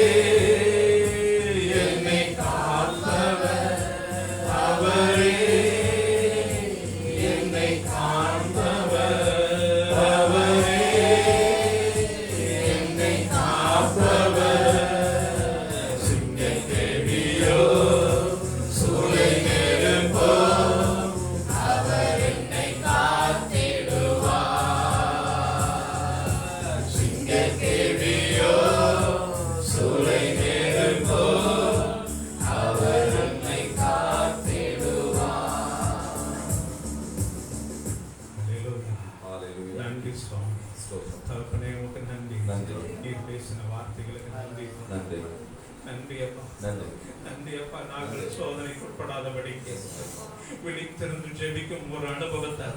விழித்திருந்து ஜெபிக்கும் ஒரு அனுபவத்தை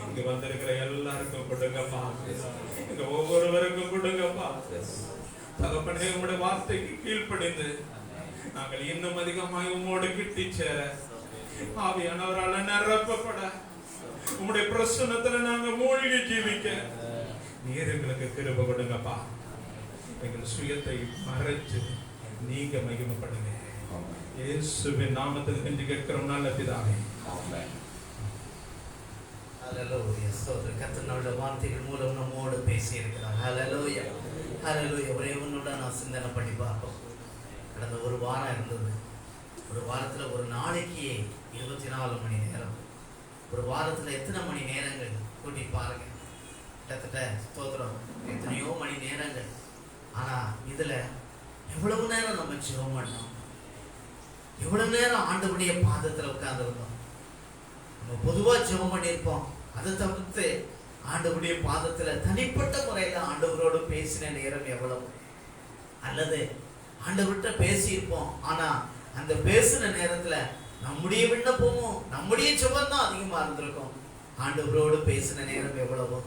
இங்க வந்திருக்கிற எல்லாருக்கும் கொடுங்கப்பா. இங்க ஒவ்வொருவருக்கும் கொடுங்கப்பா. தகப்பனே, உங்களுடைய வார்த்தைக்கு கீழ்ப்படிந்து நாங்கள் இன்னும் அதிகமாய் உம்மோடு கிட்டி சேர, ஆவியானவரால நிரப்பப்பட, உங்களுடைய பிரசன்னத்துல நாங்க மூழ்கி ஜீவிக்க நீர் எங்களுக்கு கிருபை கொடுங்கப்பா. எங்கள் சுயத்தை மறைச்சு நீங்க மகிமைப்படுங்க. இயேசுவின் நாமத்தில் கெஞ்சி கேட்கிறோம் நல்ல பிதாவே. ஆமென். ஹல்லேலூயா. ஸ்தோத்திரம். கர்த்தர் நம்முடைய வார்த்தைகள் மூலம் நம்மோடு பேசி இருக்கிறார். ஹல்லேலூயா, ஹல்லேலூயா. ஒரே ஒன்றுடன் நான் சிந்தனை பண்ணி பார்ப்போம். கடந்த ஒரு வாரம் இருந்தது. ஒரு வாரத்தில் ஒரு நாளைக்கு 24 மணி நேரம். ஒரு வாரத்தில் எத்தனை மணி நேரங்கள் கூட்டி பாருங்க. கிட்டத்தட்ட ஸ்தோத்திரம் எத்தனையோ மணி நேரங்கள். ஆனால் இதில் எவ்வளவு நேரம் நம்ம ஜெபம் பண்ணோம், எவ்வளவு நேரம் ஆண்டவருடைய பாதத்தில் உட்கார்ந்துருந்தோம். நம்ம பொதுவாக ஜெபம் பண்ணியிருப்போம். அதை தவிர்த்து ஆண்டவருடைய பாதத்தில் தனிப்பட்ட முறையில் ஆண்டவரோடு பேசின நேரம் எவ்வளவு, அல்லது ஆண்டவர்கிட்ட பேசியிருப்போம். ஆனால் அந்த பேசின நேரத்தில் நம்முடைய விண்ணப்பமும் நம்முடைய ஜெபம் தான் அதிகமாக இருந்திருக்கும். ஆண்டவரோடு பேசின நேரம் எவ்வளவோ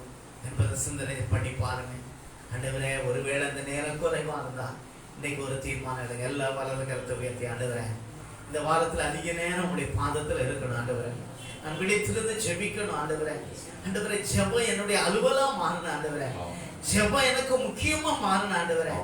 என்பதை சிந்தனை பண்ணி பாருங்க. ஆண்டவரே, ஒருவேளை அந்த நேரம் குறைவாக இருந்தா இன்னைக்கு ஒரு தீர்மானம் எடுங்க. எல்லா வலது கருத்தை உயர்த்தி, ஆண்டவரே இந்த வாரத்தில் அதிக நேரம் உங்களுடைய பாதத்தில் இருக்கணும். ஆண்டவரே, நான் விழித்திருந்து ஜெபிக்கணும். ஆண்டவரே, ஆண்டவரே, ஜெபம் என்னுடைய அலுவலா மாறின. ஆண்டவரே, ஜெபம் எனக்கு முக்கியமா மாறின. ஆண்டவரே,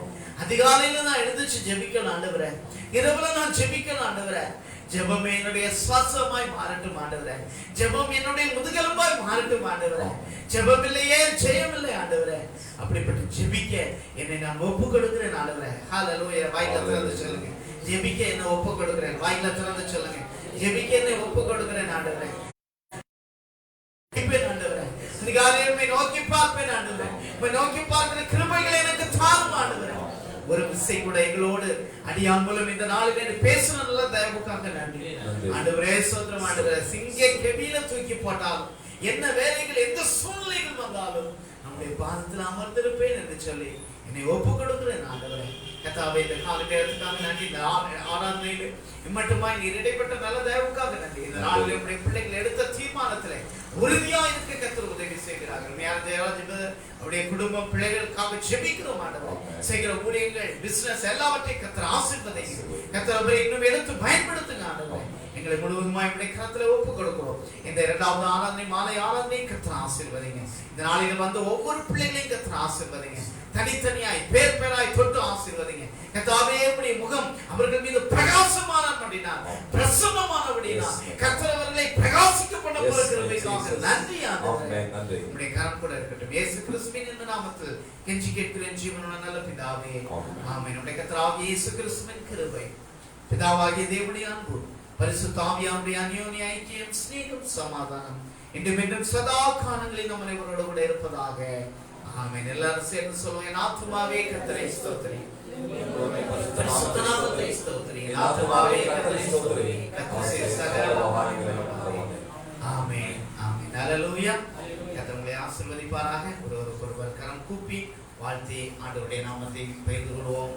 அதிகாலையில நான் எழுந்துச்சு ஜெபிக்கணும். ஆண்டவரே, இரவுல நான் ஜெபிக்கணும். ஆண்டவரே, ஜெபம் என்னுடைய சுவாசமாய் மாறட்டும். ஆண்டவரே, ஜெபம் என்னுடைய முதுகெலும்பாய் மாறட்டும். ஆண்டவரே, ஜெபம் இல்லையே ஜெயம் இல்லை. ஆண்டவரே, அப்படிப்பட்ட ஜெபிக்க என்னை நான் ஒப்பு கொடுக்கிறேன். ஆண்டவரே, ஹல்லேலூயா. வாயில திறந்து சொல்லுங்க, ஜெபிக்க என்னை ஒப்பு கொடுக்கிறேன். வாயில திறந்து சொல்லுங்க, ஜெபிக்க என்னை ஒப்பு கொடுக்கிறேன். ஆண்டவரே, ஆண்டவரே, அதிகாலையை நோக்கி பார்ப்பேன். ஆண்டவரே, நோக்கி பார்க்கிற கிருபைகளை எனக்கு தாரும். ஆண்டவரே, ஒரு விசை கூட எங்களோடு அடியான் மூலம் இந்த நாளில் பேசுன நல்ல தயவுக்காக நன்றி. ஆண்டவரே, ஸ்தோத்திரம். ஆண்டவரே, சிங்க கெபியில தூக்கி போட்டாலும், என்ன வேலைகள் எந்த சூழ்நிலைகள் வந்தாலும் உடைய பாதத்தில் அமர்ந்திருப்பேன் என்று சொல்லி என்னை ஒப்பு கொடுக்கிறேன் ஆண்டவரே. கர்த்தாவே, இந்த கால நேரத்துக்காக நன்றி. இந்த ஆராதனையில இம்மட்டுமாய் நீர் இடைப்பட்ட நல்ல தயவுக்காக நன்றி. இந்த நாளில் உடைய பிள்ளைகள் எடுத்த தீர்மானத்திலே உறுதியா இருக்க கர்த்தர் உதவி செய்கிறார்கள். அவருடைய குடும்பம் பிள்ளைகளுக்காக ஜெபிக்கிறோம் ஆண்டவரே. செய்கிற ஊழியங்கள், பிசினஸ் எல்லாவற்றையும் கர்த்தர் ஆசீர்வதிங்க. கர்த்தர் அவரை இன்னும் எடுத்து பயன்படுத்துங்க ஆண்டவரே. எங்களை முழுவதுமாய் உடைய கரத்துல ஒப்பு கொடுக்கிறோம். இந்த இரண்டாவது ஆராதனை, மாலை ஆராதனை கர்த்தர் ஆசீர்வதிங்க. இந்த நாளில் வந்து ஒவ்வொரு பிள்ளைகளையும் கர்த்தர் ஆசீர்வதிங்க. தனித்தனியாய் பேர் பேராய் தொட்டு ஆசீர்வதிங்க. கர்த்தாவே, உம்முடைய முகம் அவர்கள் மீது பிரகாசமானபடினால், பிரசன்னமானபடினால் கர்த்தர் அவர்களை பிரகாசிக்க பண்ண போகிறதற்காக நன்றி ஆண்டவரே. உம்முடைய கரம் கூட இருக்கட்டும். இயேசு கிறிஸ்துவின் நாமத்தில் கெஞ்சி கேட்கிறேன் ஜீவனுள்ள நல்ல பிதாவே, ஆமென். உம்முடைய கர்த்தராகிய இயேசு கிறிஸ்துவின் கிருபை, பிதாவாகிய தேவனுடைய அன்பு, பரிசுத்த ஆவியானவருடைய அந்யோன்ய ஐக்கியம், ஸ்நேகம், சமாதானம் இன்றும் என்றும் சதா காலங்களில் நம் அனைவரோடு கூட இருப்பதாக. ஆமென். எல்லாரும் சேர்ந்து சொல்லுவோம். என் ஆத்துமாவே கர்த்தரை ஸ்தோத்திரி, பரிசுத்த நாமத்தை ஸ்தோத்திரி. என் ஆத்துமாவே கர்த்தரை ஸ்தோத்திரி, கர்த்தர் சகல உபகாரங்களையும். ஆமென், ஆமென். ஹல்லேலூயா. கர்த்தர் உங்களை ஆசீர்வதிப்பாராக. ஒருவருக்கொருவர் கரம் கூப்பி வாழ்த்தி ஆண்டவருடைய நாமத்தை பகிர்ந்து கொள்வோம்.